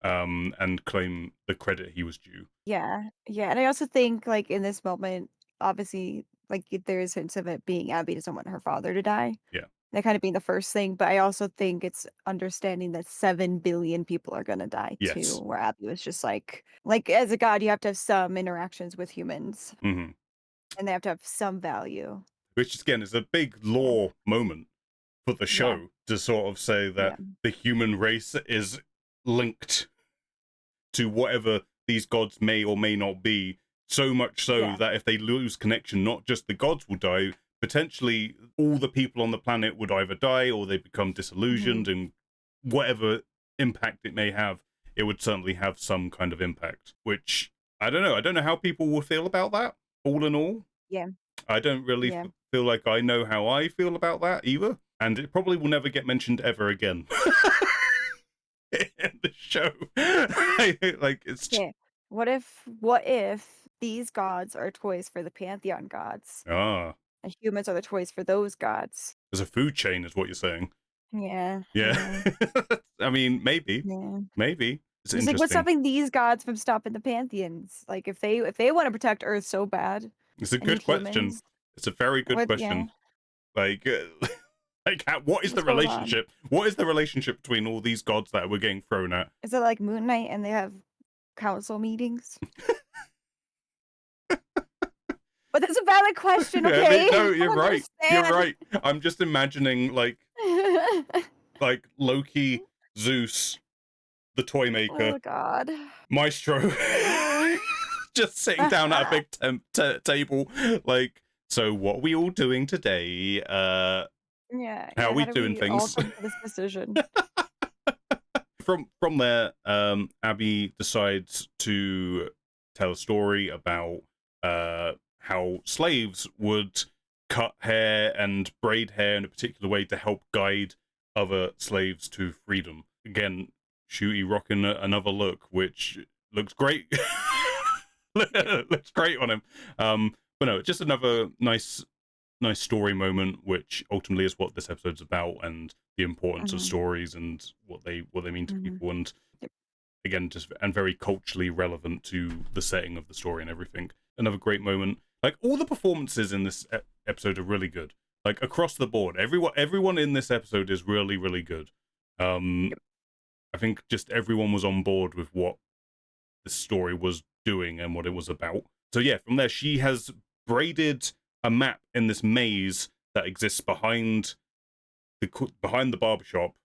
and claim the credit he was due. Yeah. Yeah. And I also think like in this moment, obviously, like there's hints of it being Abby doesn't want her father to die. Yeah. That kind of being the first thing, but I also think it's understanding that 7 billion people are gonna die too, Yes. where Abby was just like, as a god, you have to have some interactions with humans, Hmm. and they have to have some value. Which again is a big Yeah. lore moment for the Yeah. show to sort of say Yeah. that the human race is linked to whatever these gods may or may not be, so much so Yeah. that if they lose connection, not just the gods will die, potentially all the people on the planet would either die or they become Mhm. disillusioned, and whatever impact it may have, it would certainly have some kind of impact. Which I don't know. I don't know how people will feel about that. All in all, Yeah. I don't really Yeah. feel like I know how I feel about that either, and it probably will never get mentioned ever again. In the show. Like it's Yeah. What if these gods are toys for the pantheon gods, ah, and humans are the toys for those gods? there's a food chain, is what you're saying. Yeah. Yeah. Yeah. I mean, Yeah. maybe it's Just like, what's interesting. stopping these gods from stopping the pantheons? Like, if they wanna protect Earth so bad It's a and good eat question. humans, It's a very good what yeah, question. Like, like what is the what's going on? relationship? What is the relationship between all these gods that we're getting thrown at? Is it like Moon Knight and they have council meetings? But that's a valid question, Yeah, okay? no, I you're don't right. You're understand. right. I'm just imagining like Loki, Zeus, the toy maker, Oh god. Maestro, just sitting down at a big table, like, so what are we all doing today? Yeah, How are yeah, how we do doing we all things? come to this decision? From there, Abby decides to tell a story about how slaves would cut hair and braid hair in a particular way to help guide other slaves to freedom. Again, Shooty rocking another look, which looks great. Yep. Looks great on him. But no, just another nice story moment, which ultimately is what this episode's about, and the importance of Mhm, stories and what they mean to mhm. people, and Yep. again, just and very culturally relevant to the setting of the story and everything. Another great moment. Like all the performances in this episode are really good. Like across the board, everyone in this episode is really good. Um, Yep. I think just everyone was on board with what the story was doing and what it was about. So yeah, from there she has braided a map in this maze that exists behind the barbershop,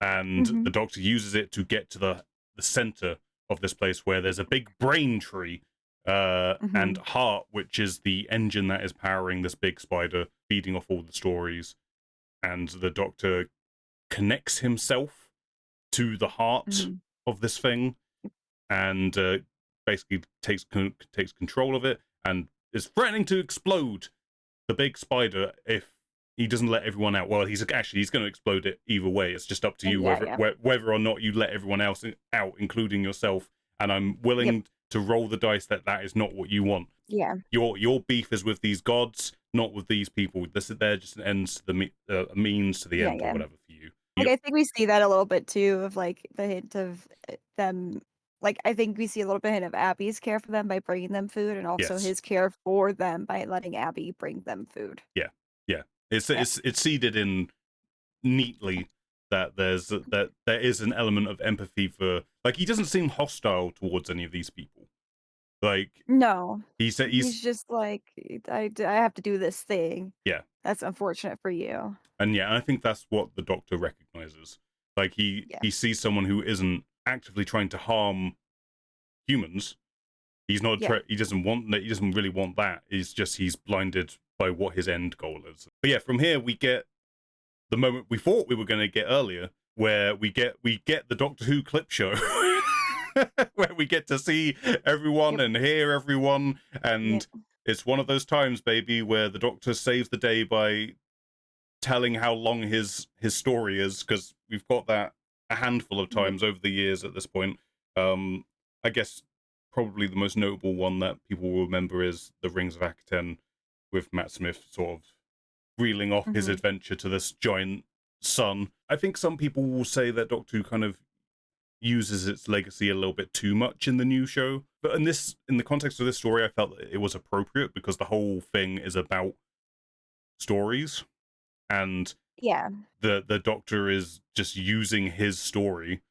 and Mhm. the Doctor uses it to get to the center of this place where there's a big brain tree and Mhm. heart, which is the engine that is powering this big spider, feeding off all the stories. And the Doctor connects himself to the heart Mhm. of this thing and basically takes control of it and is threatening to explode the big spider if he doesn't let everyone out. Well, he's going to explode it either way. It's just up to you Yeah, yeah. whether or not you let everyone else out, including yourself. And I'm Yep. willing to roll the dice that that is not what you want. Yeah. Your beef is with these gods, not with these people. This is they're just an ends to the a means to the Yeah, end or yeah. whatever for you. Like, You I think we see that a little bit too of, like, the hint of, them like, I think we see a little bit of Abby's care for them by bringing them food and also yes, his care for them by letting Abby bring them food. yeah, yeah. Yeah. It's seeded in neatly that there is an element of empathy for, like, he doesn't seem hostile towards any of these people. Like No. he's He's just like, I have to do this thing. yeah, That's unfortunate for you." and yeah, I think that's what the Doctor recognizes. Like Yeah. he sees someone who isn't actively trying to harm humans. He's not Yeah. he doesn't want that. He doesn't really want that. It's just he's blinded by what his end goal is. But yeah, from here we get the moment we thought we were going to get earlier, where we get the Doctor Who clip show, where we get to see everyone Yep. and hear everyone, Yep. and it's one of those times, baby, where the Doctor saves the day by telling how long his story is, because we've got that a handful of Yep. times over the years at this point. Um, I guess probably the most notable one that people will remember is the Rings of Akaten, with Matt Smith sort of reeling off his Mhm. adventure to this giant sun. I think some people will say that Doctor Who kind of uses its legacy a little bit too much in the new show. But in the context of this story, I felt that it was appropriate because the whole thing is about stories, and Yeah. the Doctor is just using his story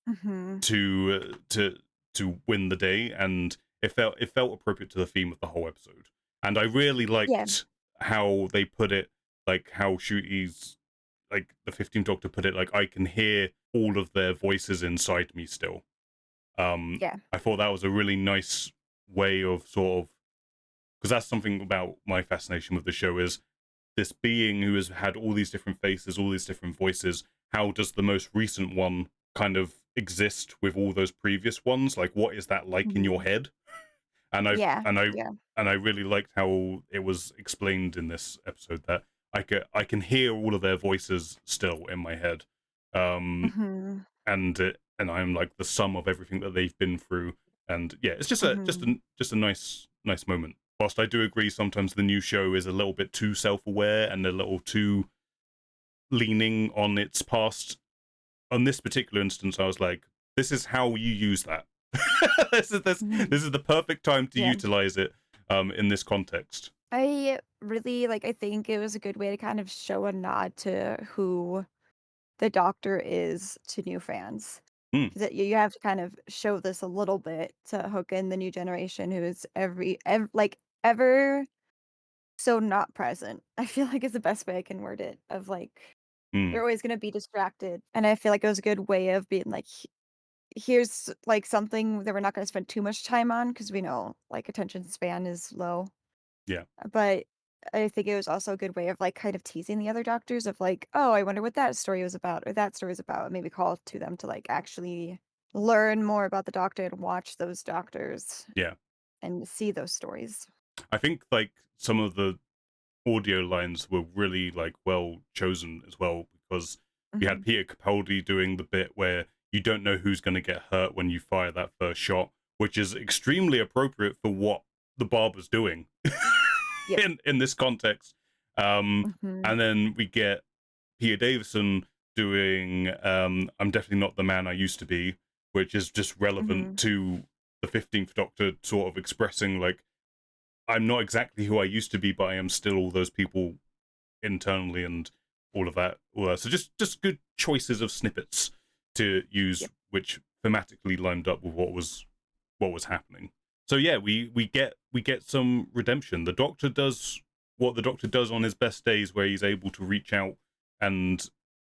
Mhm. to win the day, and it felt appropriate to the theme of the whole episode. And I really Yeah. liked how they put it, like how Shooty's, like the 15th Doctor put it, like, I can hear all of their voices inside me still. Yeah. I thought that was a really nice way of sort of, because that's something about my fascination with the show is this being who has had all these different faces, all these different voices. How does the most recent one kind of exist with all those previous ones? Like, what is that like in your Mhm. head? And I Yeah. and I Yeah. and I really liked how it was explained in this episode that I can hear all of their voices still in my head, um, Mhm. and I'm like the sum of everything that they've been through, and yeah, it's just a Mhm. nice moment. Whilst I do agree sometimes the new show is a little bit too self-aware and a little too leaning on its past. On this particular instance, I was like, this is how you use that. Mhm. This is the perfect time to Yeah. utilize it in this context. I really like, I think it was a good way to kind of show a nod to who the Doctor is to new fans. Mm, 'Cause you have to kind of show this a little bit to hook in the new generation who is like, ever so not present. I feel like is the best way I can word it, of, like, mm, they're always gonna be distracted, and I feel like it was a good way of being like, here's, like, something that we're not gonna spend too much time on because we know, like, attention span is low." yeah, But I think it was also a good way of, like, kind of teasing the other doctors of, like, "Oh, I wonder what that story was about, or that story was about." Maybe call to them to, like, actually learn more about the Doctor and watch those doctors yeah. and see those stories. I think like some of the audio lines were really like well chosen as well, because you had Mhm. Peter Capaldi doing the bit where you don't know who's going to get hurt when you fire that first shot, which is extremely appropriate for what the barber's doing Yep. in this context. Mhm. And then we get Peter Davison doing "I'm definitely not the man I used to be," which is just relevant Mhm. to the 15th Doctor sort of expressing like, I'm not exactly who I used to be, but I am still all those people internally and all of that. All that. So just good choices of snippets to use, Yep. which thematically lined up with what was happening. So yeah, we get some redemption. The Doctor does what the Doctor does on his best days, where he's able to reach out and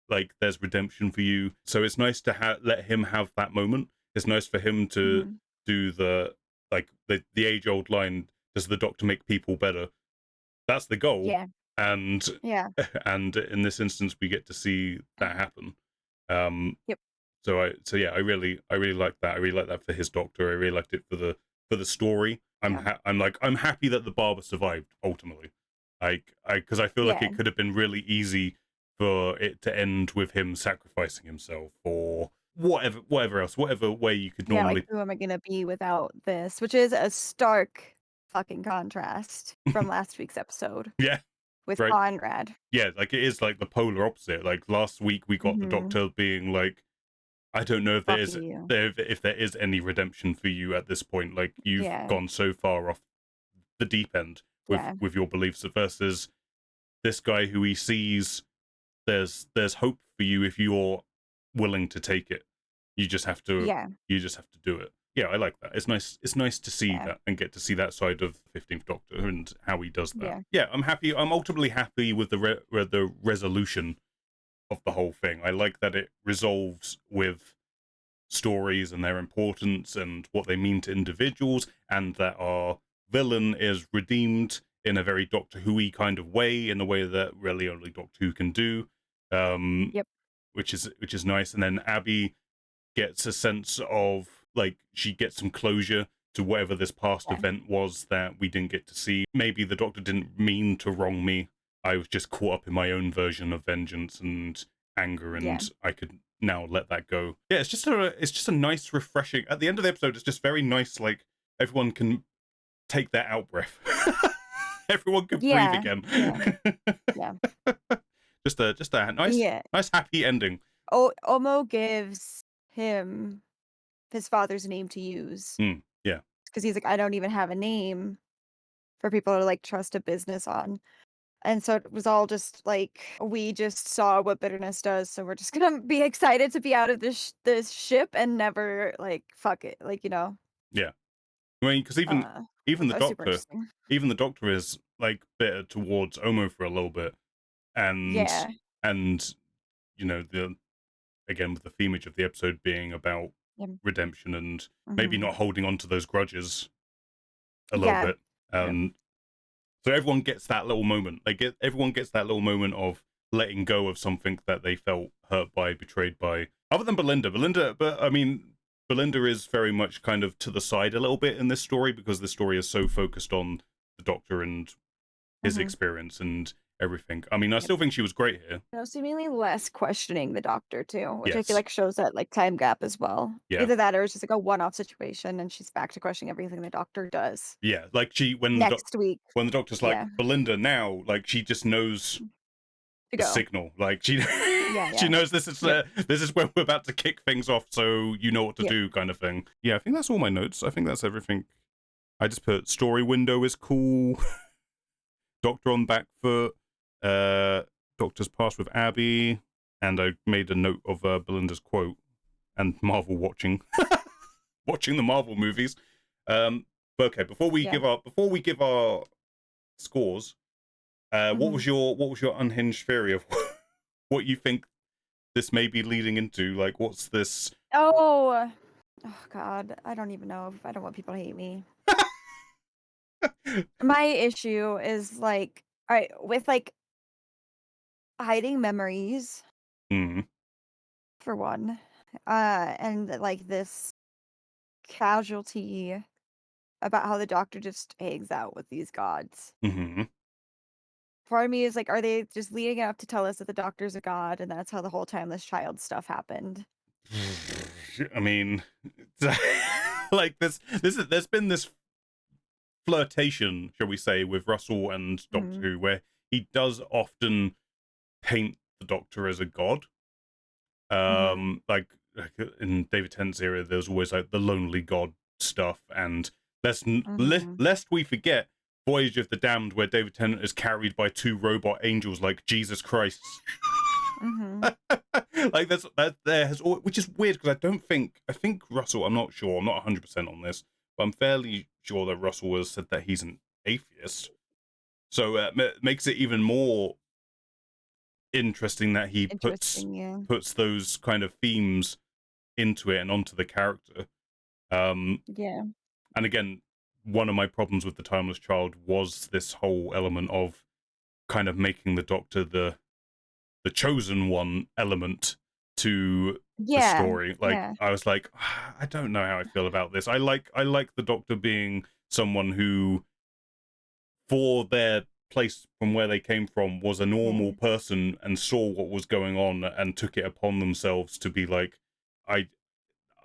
like there's redemption for you. So it's nice to let him have that moment. It's nice for him to Mhm. do the age old line, does the doctor make people better? That's the goal. Yeah. And Yeah. and in this instance we get to see that happen. Um Yep. so yeah, I really like that. I really like that for his doctor. I really liked it for the story. Yeah. I'm happy that the barber survived ultimately. I because I feel like Yeah. it could have been really easy for it to end with him sacrificing himself or whatever else, whatever way you could Yeah, like, normally. who am I gonna be without this? Which is a stark fucking contrast from last week's episode Yeah, with right. Conrad. Yeah, like it is like the polar opposite. Like last week we got the Mhm. doctor being like, I don't know if Fuck you. if there is any redemption for you at this point. Like you've Yeah. gone so far off the deep end Yeah. with your beliefs versus this guy who he sees there's hope for you if you're willing to take it. You just have to Yeah. you just have to do it. Yeah, I like that. It's nice to see Yeah. that and get to see that side of 15th Doctor and how he does that. Yeah. Yeah, I'm happy. I'm ultimately happy with the resolution of the whole thing. I like that it resolves with stories and their importance and what they mean to individuals, and that our villain is redeemed in a very Doctor Who-y kind of way, in a way that really only Doctor Who can do, um, Yep. which is nice. And then Abby gets a sense of like she gets some closure to whatever this past Yeah. event was that we didn't get to see. Maybe the Doctor didn't mean to wrong me. I was just caught up in my own version of vengeance and anger, Yeah. and I could now let that go. Yeah, it's just a nice, refreshing. At the end of the episode, it's just very nice. Like everyone can take their out breath. Everyone can breathe Yeah. again. Yeah. Yeah. Just a Yeah. nice happy ending. Omo gives him his father's name to use Yeah. because he's like, "I don't even have a name for people to, like, trust a business on." And so it was all just like, we just saw what bitterness does, so we're just gonna be excited to be out of this ship and never, like, fuck it, like, Yeah. I mean, because even the that was super doctor, interesting. even the doctor is like bitter towards Omo for a little bit, and Yeah. and the again with the themage of the episode being about Yeah. redemption and maybe Mhm. not holding on to those grudges a little Yeah. bit. Yep. So everyone gets that little moment. Everyone gets that little moment of letting go of something that they felt hurt by, betrayed by. Other than Belinda, but I mean, Belinda is very much kind of to the side a little bit in this story because the story is so focused on the Doctor and his Mhm. experience and everything. I mean, I Yep. still think she was great here. Seemingly less questioning the doctor too, which I feel Yes, like shows that, like, time gap as well. yeah, Either that or it's just, like, a one-off situation and she's back to questioning everything the doctor does. yeah. Like Next week. when the Doctor's like Yeah. Belinda now, like she just knows To the go. signal. Like she Yeah, she yeah. knows Yep. this is when we're about to kick things off, so you know what to Yep. do, kind of thing. Yeah, I think that's all my notes. I think that's everything. I just put story window is cool. Doctor on back foot. Doctor's past with Abby, and I made a note of Belinda's quote and Marvel watching the Marvel movies. But okay, Yeah. before we give our scores, Mhm. what was your unhinged theory of what you think this may be leading into? Like, what's this? Oh! Oh god, I don't even know if I don't want people to hate me. My issue is, like, alright, with, like, hiding memories, Mm, for one, and, like, this casualty about how the doctor just hangs out with these gods. hmm Part of me is like, are they just leading it up to tell us that the doctor's a god, and that's how the whole time this child stuff happened? I mean, like there's been this flirtation, shall we say, with Russell and Doctor Mhm, Who, where he does often paint the Doctor as a god. mhm, Like in David Tennant's era, there's always like the lonely god stuff, and mhm, lest we forget Voyage of the Damned, where David Tennant is carried by two robot angels like Jesus Christ. mhm. Like that there has which is weird because I think Russell, I'm not sure, I'm not 100% on this, but I'm fairly sure that Russell has said that he's an atheist. So makes it even more interesting that he Interesting, yeah. puts those kind of themes into it and onto the character. Um, Yeah. and again, one of my problems with the Timeless Child was this whole element of kind of making the Doctor the chosen one element to the Yeah, story. Like yeah, I was like, I don't know how I feel about this. I like the Doctor being someone who, for their place from where they came from, was a normal yeah, person and saw what was going on and took it upon themselves to be like, I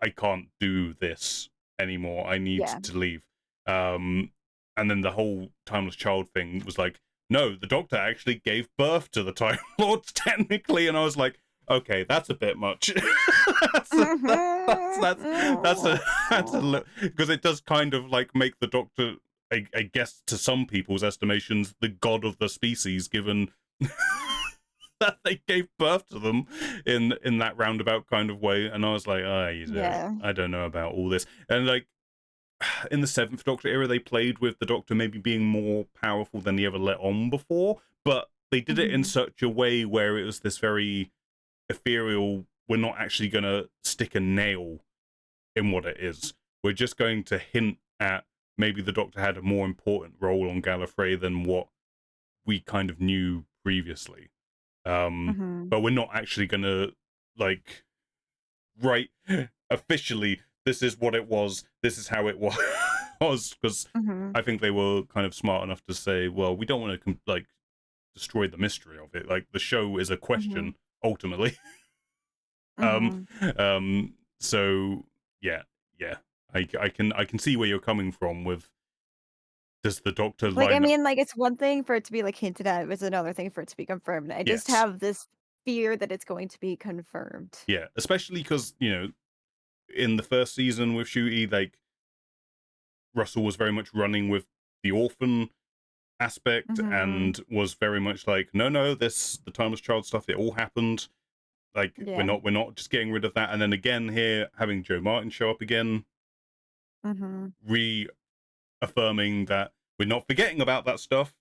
I can't do this anymore. I need yeah. to leave. Um, and then the whole Timeless Child thing was like, no, the Doctor actually gave birth to the Time Lords technically, and I was like, okay, that's a bit much. that's, a, that's that's a that's a because it does kind of like make the Doctor, I guess, to some people's estimations, the god of the species, given that they gave birth to them in that roundabout kind of way. And I was like, Yeah. I don't know about all this. And like in the Seventh Doctor era, they played with the Doctor maybe being more powerful than he ever let on before, but they did it in Mhm, such a way where it was this very ethereal, we're not actually going to stick a nail in what it is. We're just going to hint at maybe the Doctor had a more important role on Gallifrey than what we kind of knew previously. mhm, But we're not actually gonna like write officially. This is what it was. This is how it was. Because mhm, I think they were kind of smart enough to say, well, we don't want to like destroy the mystery of it. Like the show is a mhm, question ultimately. um, mhm. so yeah, yeah. I can see where you're coming from with, does the Doctor Like, I line up? mean, like, it's one thing for it to be, like, hinted at, it's another thing for it to be confirmed. I just Yes, have this fear that it's going to be confirmed. yeah. Especially because in the first season with Shooty, like Russell was very much running with the orphan aspect Mhm. and was very much like, no, this the Timeless Child stuff, it all happened. Like Yeah. we're not just getting rid of that. And then again here, having Joe Martin show up again, Mhm. reaffirming that we're not forgetting about that stuff.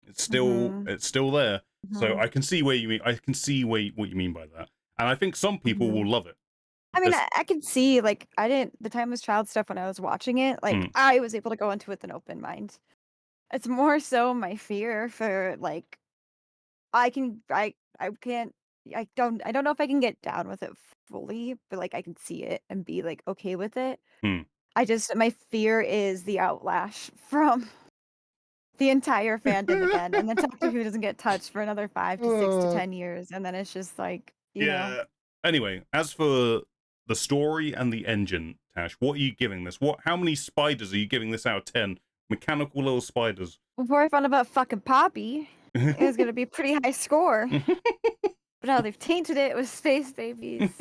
Mhm. It's still there. So Mhm. I can see where you mean. I can see what you mean by that. And I think some people will Mhm. love it I mean, because I can see, like, I didn't the Timeless Child stuff when I was watching it, like, mm, I was able to go into it with an open mind. It's more so my fear for, like, I can't I don't know if I can get down with it fully, but, like, I can see it and be, like, okay with it. mm. I just my fear is the outlash from the entire fandom again, and then Doctor Who doesn't get touched for another 5 to 6 to 10 years, and then it's just like, Yeah. Anyway, as for the story and the engine, Tash, what are you giving this? How many spiders are you giving this out of 10? Mechanical little spiders. before I found out about fucking Poppy, it was gonna be a pretty high score, but now they've tainted it with space babies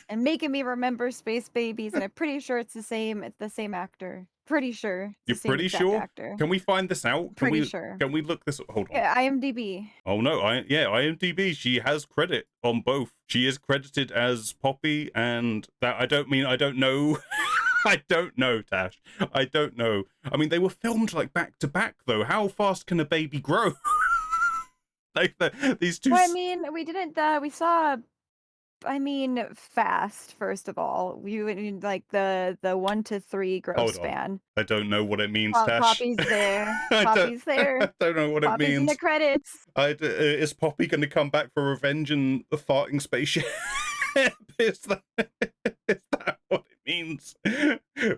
and making me remember space babies, and I'm pretty sure it's the same actor. Pretty sure it's the You're same pretty exact sure? actor. Can we find this out? Pretty sure. Can we look this up? Hold on. Yeah, IMDb. Oh no, IMDb, she has credit on both. She is credited as Poppy, and that I don't mean I don't know. I don't know, Tash. I don't know. I mean, they were filmed like back to back though. How fast can a baby grow? Like these two. Well, I mean, we didn't, we saw I mean, fast, first of all. We would need, like, the 1 to 3 growth Hold on. span. I don't know what it means, Tash. Poppy's there. I Poppy's there. don't know what it Poppy's in the means. credits. Is Poppy going to come back for revenge in the farting spaceship? is, that, is that what it means?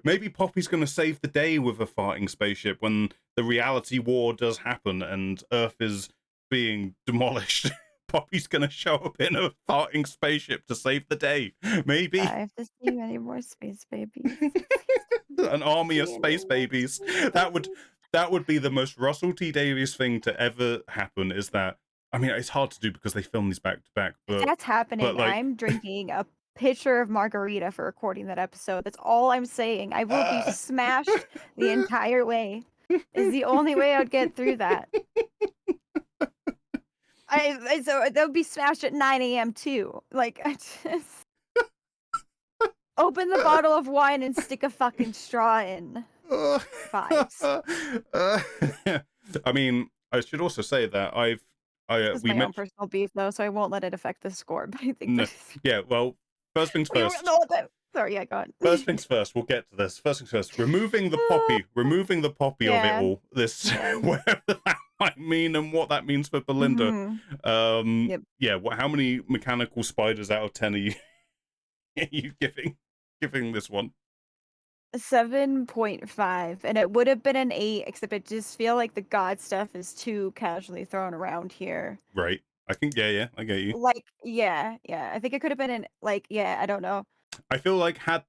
Maybe Poppy's going to save the day with a farting spaceship when the reality war does happen and Earth is being demolished. Poppy's going to show up in a farting spaceship to save the day. Maybe. I have to see many more space babies. An army of See any space more babies. space That would babies. that would be the most Russell T Davies thing to ever happen. Is that, I mean, it's hard to do because they film these back to back, If but that's happening, like, I'm drinking a pitcher of margarita for recording that episode. That's all I'm saying. I will be uh, smashed the entire way. Is the only way I'd get through that. So that would be smashed at 9 a.m. too. Like, I just open the bottle of wine and stick a fucking straw in. Vibes. I mean, I should also say that It's we my own mentioned personal beef though, so I won't let it affect the score, but I think no, this yeah. Well, first things we were first. no that sorry, yeah, go on. First things first. We'll get to this. First things first. Removing the poppy of it Yeah, all. This yeah. whatever that might mean and what that means for Belinda. Mhm. Yep. Yeah. How many mechanical spiders out of 10 are you, are you giving this one? 7.5, and it would have been an 8, except I just feel like the god stuff is too casually thrown around here. Right. I think yeah. I get you. Like, yeah, yeah, I think it could have been an like, yeah, I don't know. I feel like It's had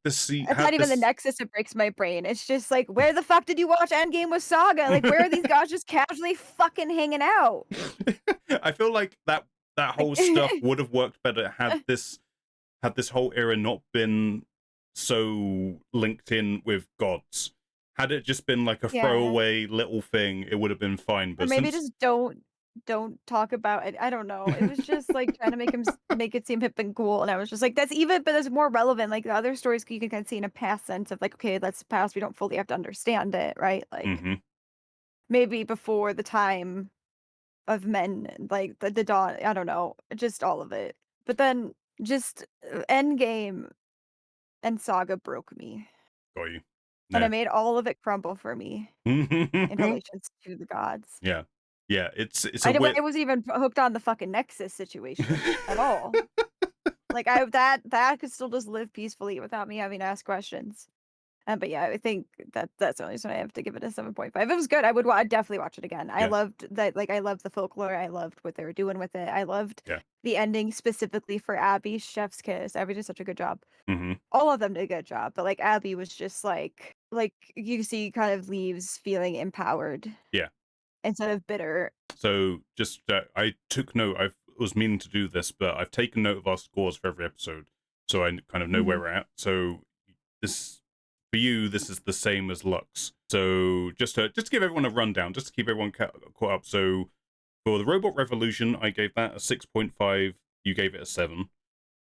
not even the this Nexus that breaks my brain. It's just like, where the fuck did you watch Endgame with Saga? Like, where are these guys just casually fucking hanging out? I feel like that Like whole stuff would have worked better had this whole era not been so linked in with gods. Had it just been like a yeah. throwaway little thing, it would have been fine. Or But maybe since just don't talk about it. I don't know. It was just like trying to make it seem hip and cool, and I was just like, that's even, but that's more relevant. Like the other stories, you can kind of see in a past sense of like, okay, that's past. We don't fully have to understand it, right? Like hmm maybe before the time of men, like the dawn. I don't know, just all of it. But then just Endgame and Saga broke me, got you. and Yeah. it made all of it crumble for me in relations to the gods. Yeah. Yeah. It's a I weird wasn't even hooked on the fucking Nexus situation at all. Like, I that could still just live peacefully without me having to ask questions. But yeah, I think that's the only reason I have to give it a 7.5. It was good. I'd definitely watch it again. I yeah. loved that, like, I loved the folklore. I loved what they were doing with it. I loved Yeah. the ending specifically for Abby's chef's kiss. Abby did such a good job. hmm All of them did a good job, but like Abby was just like you see kind of leaves feeling empowered Yeah. instead of bitter. So just I took note. I was meaning to do this, but I've taken note of our scores for every episode, so I kind of know where Mhm. we're at. So this for you, this is the same as Lux. So just to give everyone a rundown, just to keep everyone caught up. So for the Robot Revolution, I gave that a 6.5. You gave it a 7.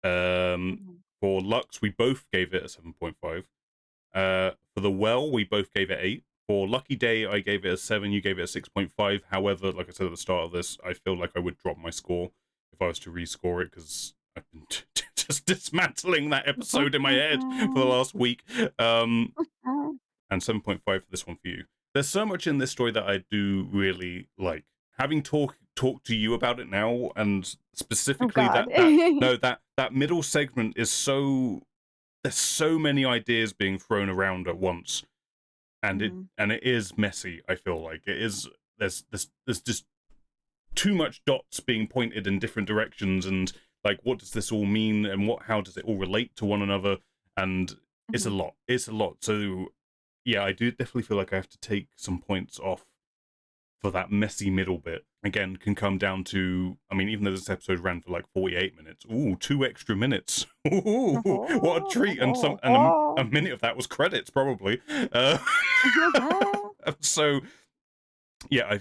Mhm. For Lux, we both gave it a 7.5. For the Well, we both gave it 8. For Lucky Day, I gave it a 7. You gave it a 6.5. However, like I said at the start of this, I feel like I would drop my score if I was to rescore it because I've been just dismantling that episode in my head for the last week. And 7.5 for this one for you. There's so much in this story that I do really like. Having talked to you about it now, and Oh specifically god. that middle segment is so there's so many ideas being thrown around at once, Mhm. and it is messy. I feel like it is. There's just too much dots being pointed in different directions, and like what does this all mean, and how does it all relate to one another? And it's a Mhm. lot. It's a lot. So yeah, I do definitely feel like I have to take some points off for that messy middle bit. Again, can come down to, I mean, even though this episode ran for like 48 minutes, ooh, 2 extra minutes. Ooh, what a treat. And a minute of that was credits, probably. So, yeah,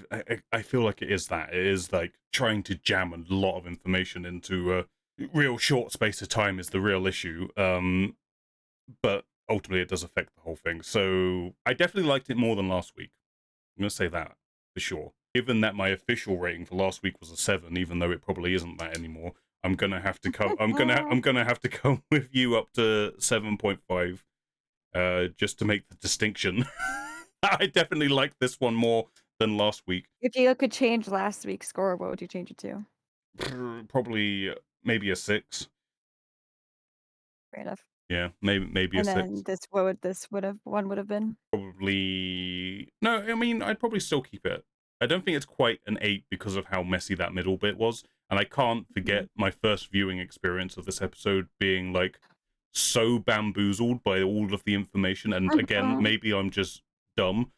I feel like it is that. It is like trying to jam a lot of information into a real short space of time is the real issue. But ultimately, it does affect the whole thing. So, I definitely liked it more than last week. I'm gonna say that for sure. Given that my official rating for last week was a 7, even though it probably isn't that anymore, I'm gonna have to come. I'm gonna have to come with you up to 7.5, just to make the distinction. I definitely like this one more than last week. If you could change last week's score, what would you change it to? Probably maybe a 6. Fair enough. Yeah, maybe a And then 6. this would have been? Probably no. I mean, I'd probably still keep it. I don't think it's quite an 8 because of how messy that middle bit was, and I can't Mhm. forget my first viewing experience of this episode being like so bamboozled by all of the information. And again, maybe I'm just dumb,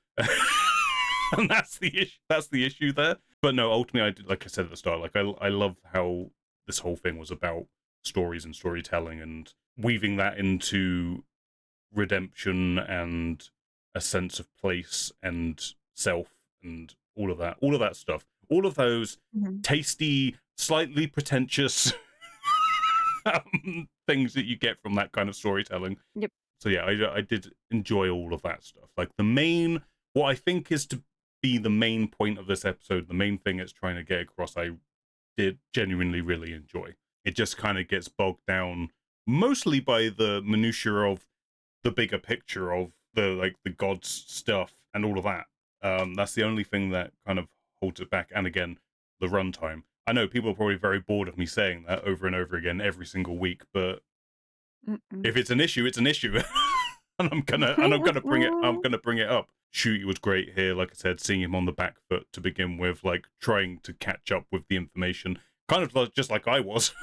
and that's the issue. That's the issue there. But no, ultimately, I did, like I said at the start, like I love how this whole thing was about stories and storytelling and weaving that into redemption and a sense of place and self and all of that stuff, all of those Mhm. tasty, slightly pretentious things that you get from that kind of storytelling. Yep. So yeah, I did enjoy all of that stuff. Like what I think is to be the main point of this episode, the main thing it's trying to get across, I did genuinely really enjoy. It just kind of gets bogged down mostly by the minutiae of the bigger picture of the gods stuff and all of that. That's the only thing that kind of holds it back. And again, the runtime. I know people are probably very bored of me saying that over and over again every single week, but Mm-mm. if it's an issue, it's an issue. and I'm gonna bring it. I'm gonna bring it up. Shooty was great here, like I said, seeing him on the back foot to begin with, like trying to catch up with the information, kind of just like I was,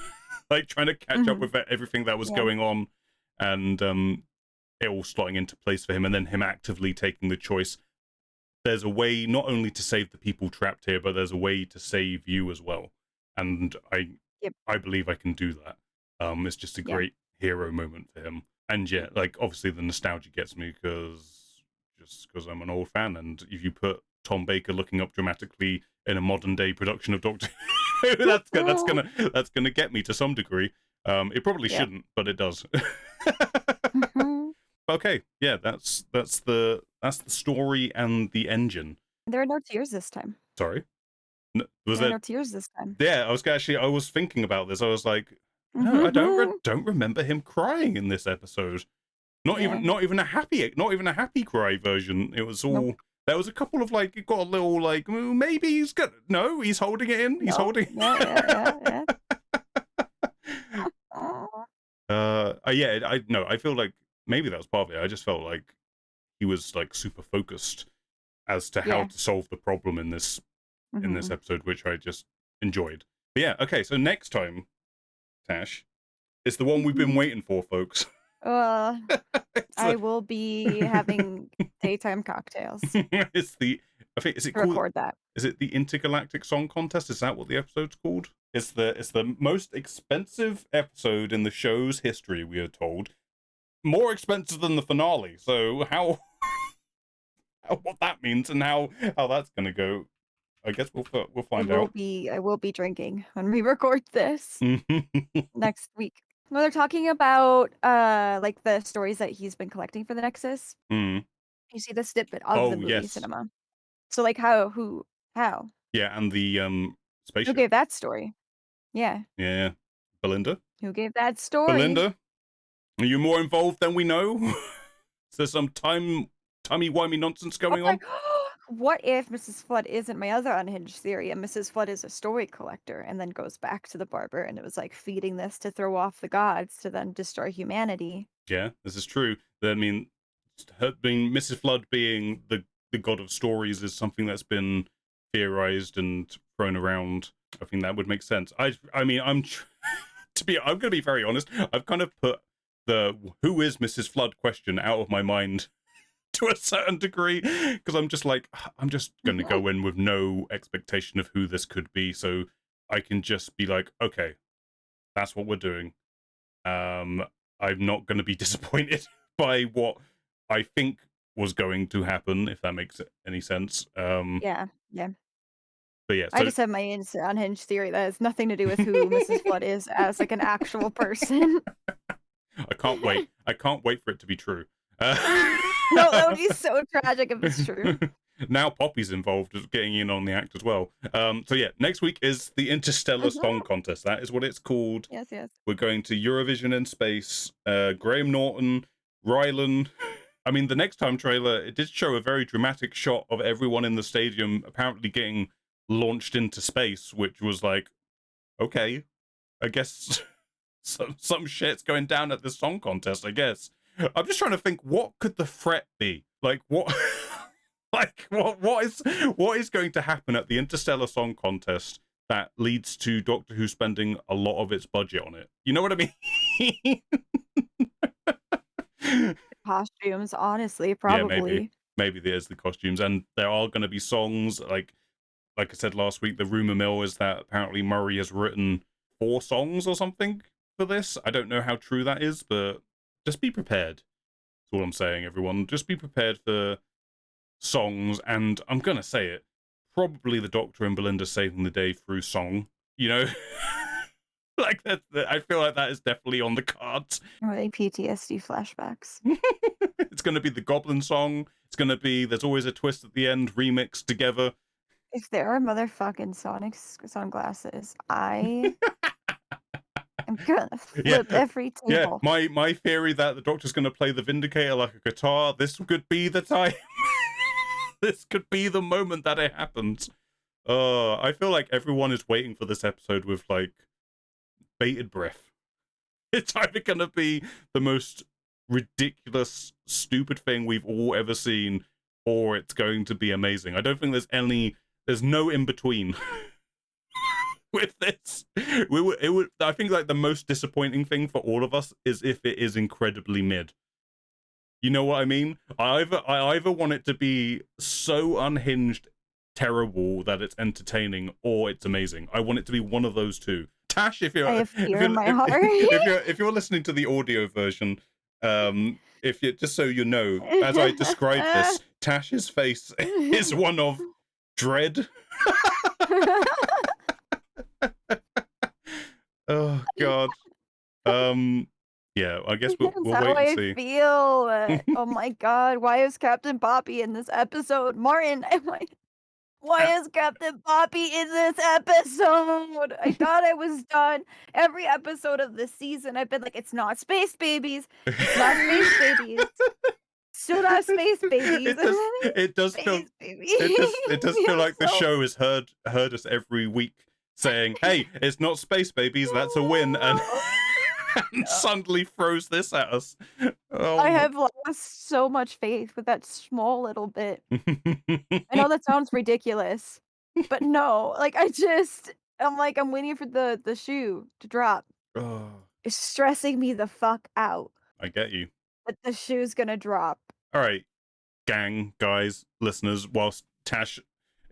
like trying to catch up Mhm. with everything that was Yeah. going on, and it all slotting into place for him, and then him actively taking the choice. There's a way not only to save the people trapped here, but there's a way to save you as well, and Yep. I believe I can do that. It's just a Yeah. great hero moment for him, and yeah, like obviously the nostalgia gets me because I'm an old fan, and if you put Tom Baker looking up dramatically in a modern day production of Doctor Who, that's gonna get me to some degree. It probably Yeah. shouldn't, but it does. Mhm. Okay, yeah, that's the story and the engine. There are no tears this time. Sorry, was There are that? no tears this time. Yeah, I was thinking about this. I was like, no, I Mhm. don't remember him crying in this episode. Yeah. Not even a happy cry version. It was Nope. all. There was a couple of like, it got a little like, maybe he's good. No, he's holding it in. He's No. holding. Yeah, yeah, yeah, yeah. Aw. Yeah, I no, I feel like maybe that was part of it. I just felt like he was like super focused as to how Yeah. to solve the problem in this Mhm. episode, which I just enjoyed. But yeah, okay, so next time, Tash, it's the one we've been Mhm. waiting for, folks. Uh, it's, I the, will be having daytime cocktails it's the I think to record that. is it the Intergalactic Song Contest? Is that what the episode's called? It's the most expensive episode in the show's history, we are told. More expensive than the finale. So what that means and how that's gonna go, I guess we'll find out. I will be drinking when we record this next week. Well, they're talking about, like, the stories that he's been collecting for the Nexus. Mm. You see the snippet of the Oh movie yes, cinema. So, like, how? yeah, and the Who spaceship. gave that story? Yeah. Yeah, Belinda. Who gave that story? Belinda, are you more involved than we know? Is there some timey-wimey nonsense going Okay. on? What if Mrs. Flood isn't my other unhinged theory, and Mrs. Flood is a story collector and then goes back to the barber and it was, like, feeding this to throw off the gods to then destroy humanity? Yeah, this is true. I mean, her being Mrs. Flood being the god of stories is something that's been theorized and thrown around. I think that would make sense. I mean, I'm going to be very honest. I've kind of put the who is Mrs. Flood question out of my mind to a certain degree because I'm just like I'm just going to go in with no expectation of who this could be, so I can just be like, okay, that's what we're doing. um I'm not going to be disappointed by what I think was going to happen, if that makes any sense. Yeah, yeah. But yeah, I so just have my unhinged theory that has nothing to do with who Mrs. Flood is as, like, an actual person. I can't wait for it to be true. uh, No, that would be so tragic if it's true. Now Poppy's involved as getting in on the act as well. So yeah, next week is the Interstellar Song Mhm. Contest. That is what it's called. Yes, yes. We're going to Eurovision in space. Graham Norton, Rylan. I mean, the next time trailer, it did show a very dramatic shot of everyone in the stadium apparently getting launched into space, which was like, okay, I guess some shit's going down at this song contest, I guess. I'm just trying to think, what could the threat be? Like what like what is going to happen at the Interstellar Song Contest that leads to Doctor Who spending a lot of its budget on it? You know what I mean? Costumes, honestly, Yeah, maybe. probably. Maybe there's the costumes, and there are going to be songs like I said last week. The rumor mill is that apparently Murray has written 4 songs or something for this. I don't know how true that is, but just be prepared. That's all I'm saying, everyone. Just be prepared for songs, and I'm gonna say it. Probably the Doctor and Belinda saving the day through song. You know, like I feel like that is definitely on the cards. Or, like, PTSD flashbacks. It's gonna be the Goblin song. It's gonna be There's Always a Twist at the End remixed together. If there are motherfucking sunglasses, I am gonna Yeah, flip every yeah. table. My theory that the Doctor's going to play the Vindicator like a guitar. This could be the time. This could be the moment that it happens. I feel like everyone is waiting for this episode with like bated breath. It's either going to be the most ridiculous, stupid thing we've all ever seen, or it's going to be amazing. I don't think there's no in between with this. I think like the most disappointing thing for all of us is if it is incredibly mid. You know what I mean? I either want it to be so unhinged, terrible that it's entertaining, or it's amazing. I want it to be one of those two. Tash, if I you're have if fear in you're my heart. if you're listening to the audio version, if you just so you know, as I describe this, Tash's face is one of dread. Oh God. Yeah, I guess That's we'll how wait and I see. feel. Oh my god, why is Captain Poppy in this episode? Martin, am I why is Captain Poppy in this episode? I thought I was done. Every episode of this season, I've been like, it's not space babies. It's not space babies. Still not space babies. It does feel Space baby. it does feel I'm like the so show has heard us every week saying, "Hey, it's not space babies, that's a win," and, and No. suddenly throws this at us. Oh I my. have lost so much faith with that small little bit. I know that sounds ridiculous, but no, like, I'm like, I'm waiting for the shoe to drop. Oh, It's stressing me the fuck out I get you. that the shoe's gonna drop. All right, gang, guys, listeners. Whilst Tash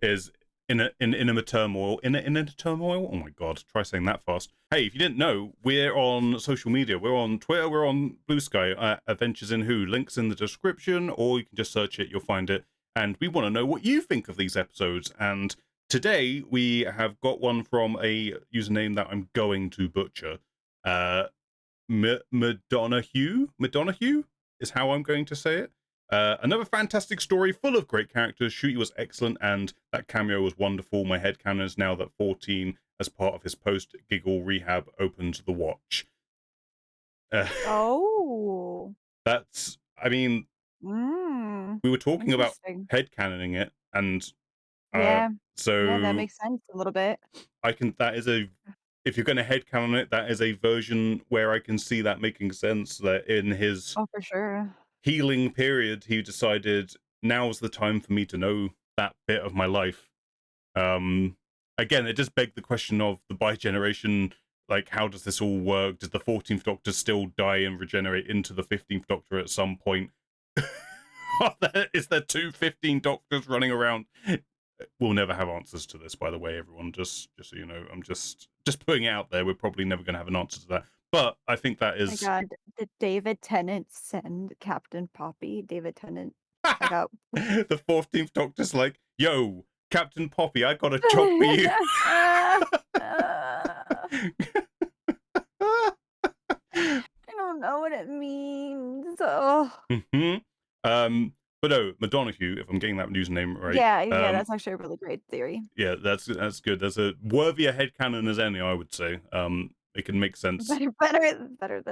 is in a turmoil, in a turmoil. Oh my god, try saying that fast. Hey, if you didn't know, we're on social media. We're on Twitter. We're on Blue Sky. Adventures in Who. Links in the description, or you can just search it. You'll find it. And we want to know what you think of these episodes. And today we have got one from a username that I'm going to butcher. Madonna Hugh is how I'm going to say it. Another fantastic story full of great characters. Shooty was excellent, and that cameo was wonderful. My headcanon is now that 14, as part of his post-giggle rehab, opened the watch. Oh. That's, I mean, Mm. we were talking about Interesting. headcanoning it, and Yeah. Yeah, that so makes sense a little bit. that is if you're going to headcanon it, that is a version where I can see that making sense, that in his Oh, for sure. healing period, he decided now's the time for me to know that bit of my life. Again, it just begged the question of the bi-generation, like, how does this all work? Does the 14th Doctor still die and regenerate into the 15th Doctor at some point? Is there 15 Doctors running around? We'll never have answers to this, by the way, everyone. Just so you know, I'm just putting it out there. We're probably never going to have an answer to that. But I think that My is god, did David Tennant send Captain Poppy? David Tennant, check out. the 14th Doctor's like, yo, Captain Poppy, I got a job for you. I don't know what it means. Oh. But no, McDonough, if I'm getting that username right. Yeah, that's actually a really great theory. Yeah, that's good. That's a worthier headcanon as any, I would say. It can make sense. Better than better,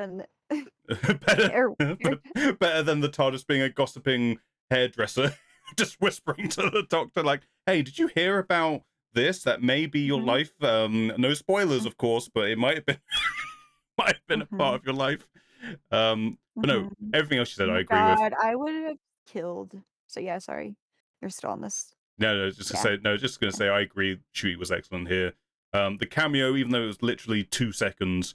Air better than the TARDIS being a gossiping hairdresser, just whispering to the Doctor, like, "Hey, did you hear about this? That may be your life. No spoilers, of course, but it might have been a part of your life." But no, everything else you said, I agree with. God, I would have killed. So yeah, sorry. You're still on this. No, just gonna say I agree. Chewie was excellent here. The cameo, even though it was literally 2 seconds,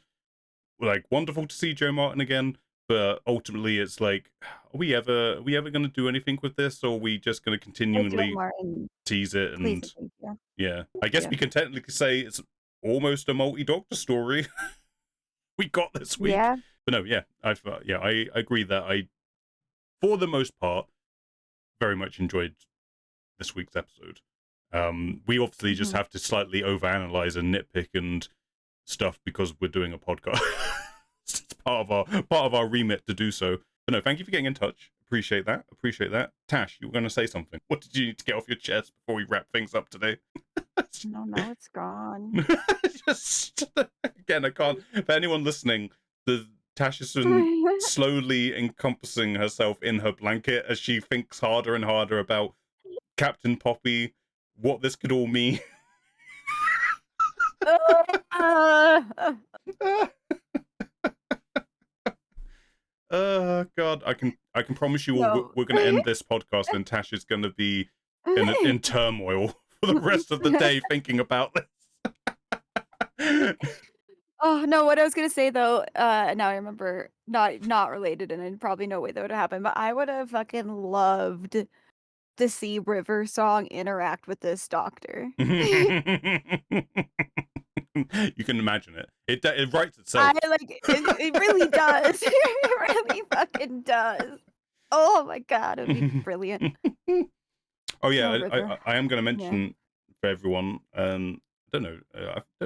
like, wonderful to see Joe Martin again. But ultimately, it's like, are we ever going to do anything with this, or are we just going to Hey, Joe continually Martin, tease it? please And thank you. yeah, I guess Yeah. we can technically say it's almost a multi-Doctor story we got this week. Yeah. But no, yeah, I agree that I, for the most part, very much enjoyed this week's episode. We obviously just have to slightly overanalyze and nitpick and stuff because we're doing a podcast. It's part of our remit to do so. But no, thank you for getting in touch. Appreciate that. Appreciate that. Tash, you were going to say something. What did you need to get off your chest before we wrap things up today? No, now it's gone. Just again, I can't. For anyone listening, the Tash has been slowly encompassing herself in her blanket as she thinks harder and harder about Captain Poppy, what this could all mean. God, I can promise you all No. we're going to end this podcast and Tash is going to be in turmoil for the rest of the day thinking about this. Oh, no, what I was gonna say though, now I remember, not related and in probably no way that would happen, but I would have fucking loved to see River Song interact with this doctor. You can imagine it. It writes I itself. like it really does. It really fucking does. Oh my god, it'd be brilliant. Oh yeah, Oh, River. I am going to Yeah. mention for everyone. I don't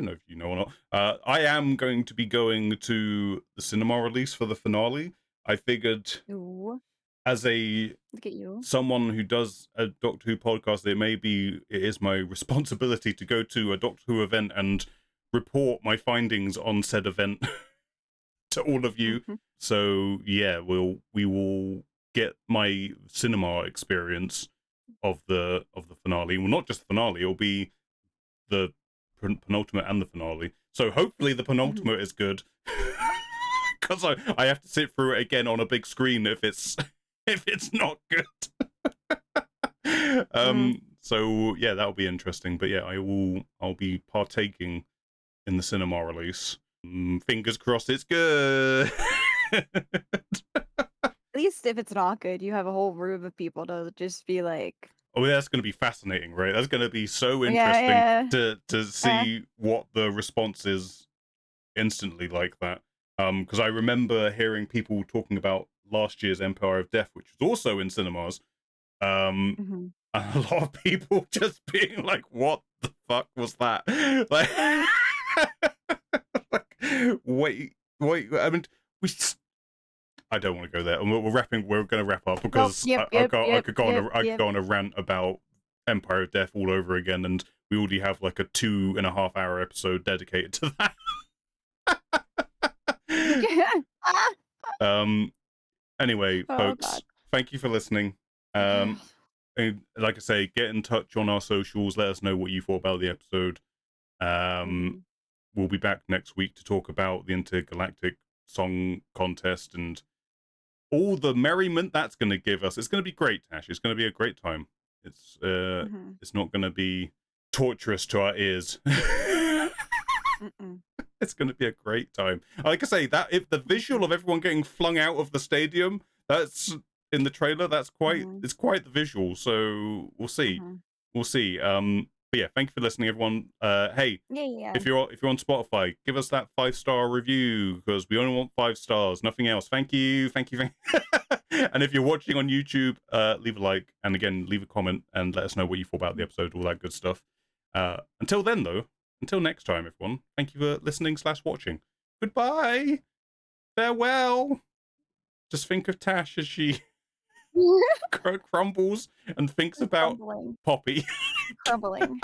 know if you know or not. I am going to be going to the cinema release for the finale. I figured Ooh, as a look at you. someone who does a Doctor Who podcast, it is my responsibility to go to a Doctor Who event and report my findings on said event to all of you. Mhm, So yeah, we will get my cinema experience of the finale. Well, not just the finale; it'll be the penultimate and the finale. So hopefully the mhm. penultimate is good, because I have to sit through it again on a big screen if it's if it's not good. Mm. So yeah, that'll be interesting. But yeah, I'll be partaking in the cinema release. Fingers crossed it's good. At least if it's not good, you have a whole room of people to just be like, Oh, that's going to be fascinating, right? That's going to be so "Yeah, interesting yeah, to uh, see what the response is instantly like that. Because I remember hearing people talking about last year's Empire of Death, which was also in cinemas. Um, mhm." and a lot of people just being like, "What the fuck was that?" Like, like wait. I mean, we. I don't want to go there. And we're wrapping. We're going to wrap up Nope, because yep, yep, I yep, could go on yep, I could yep. go on a rant about Empire of Death all over again, and we already have like a 2.5 hour episode dedicated to that. Ah! um. Anyway, Oh god. folks, thank you for listening. Um. And like I say, get in touch on our socials. Let us know what you thought about the episode. Um. Mhm, We'll be back next week to talk about the intergalactic song contest and all the merriment that's going to give us. It's going to be great, Tash. It's going to be a great time. mhm, It's not going to be torturous to our ears. mm-mm, It's going to be a great time. Like I say, that if the visual mhm, of everyone getting flung out of the stadium, that's in the trailer. mhm, It's quite the visual. So we'll see. mhm. We'll see. But yeah, thank you for listening, everyone. Hey, Yeah, yeah. if you're on Spotify, give us that 5-star review because we only want 5 stars, nothing else. Thank you, thank you, thank you. And if you're watching on YouTube, leave a like and again leave a comment and let us know what you thought about the episode, all that good stuff. Until then, though, until next time, everyone. Thank you for listening / watching. Goodbye. Farewell. Just think of Tash as she crumbles and thinks about Crumbling, Poppy. crumbling.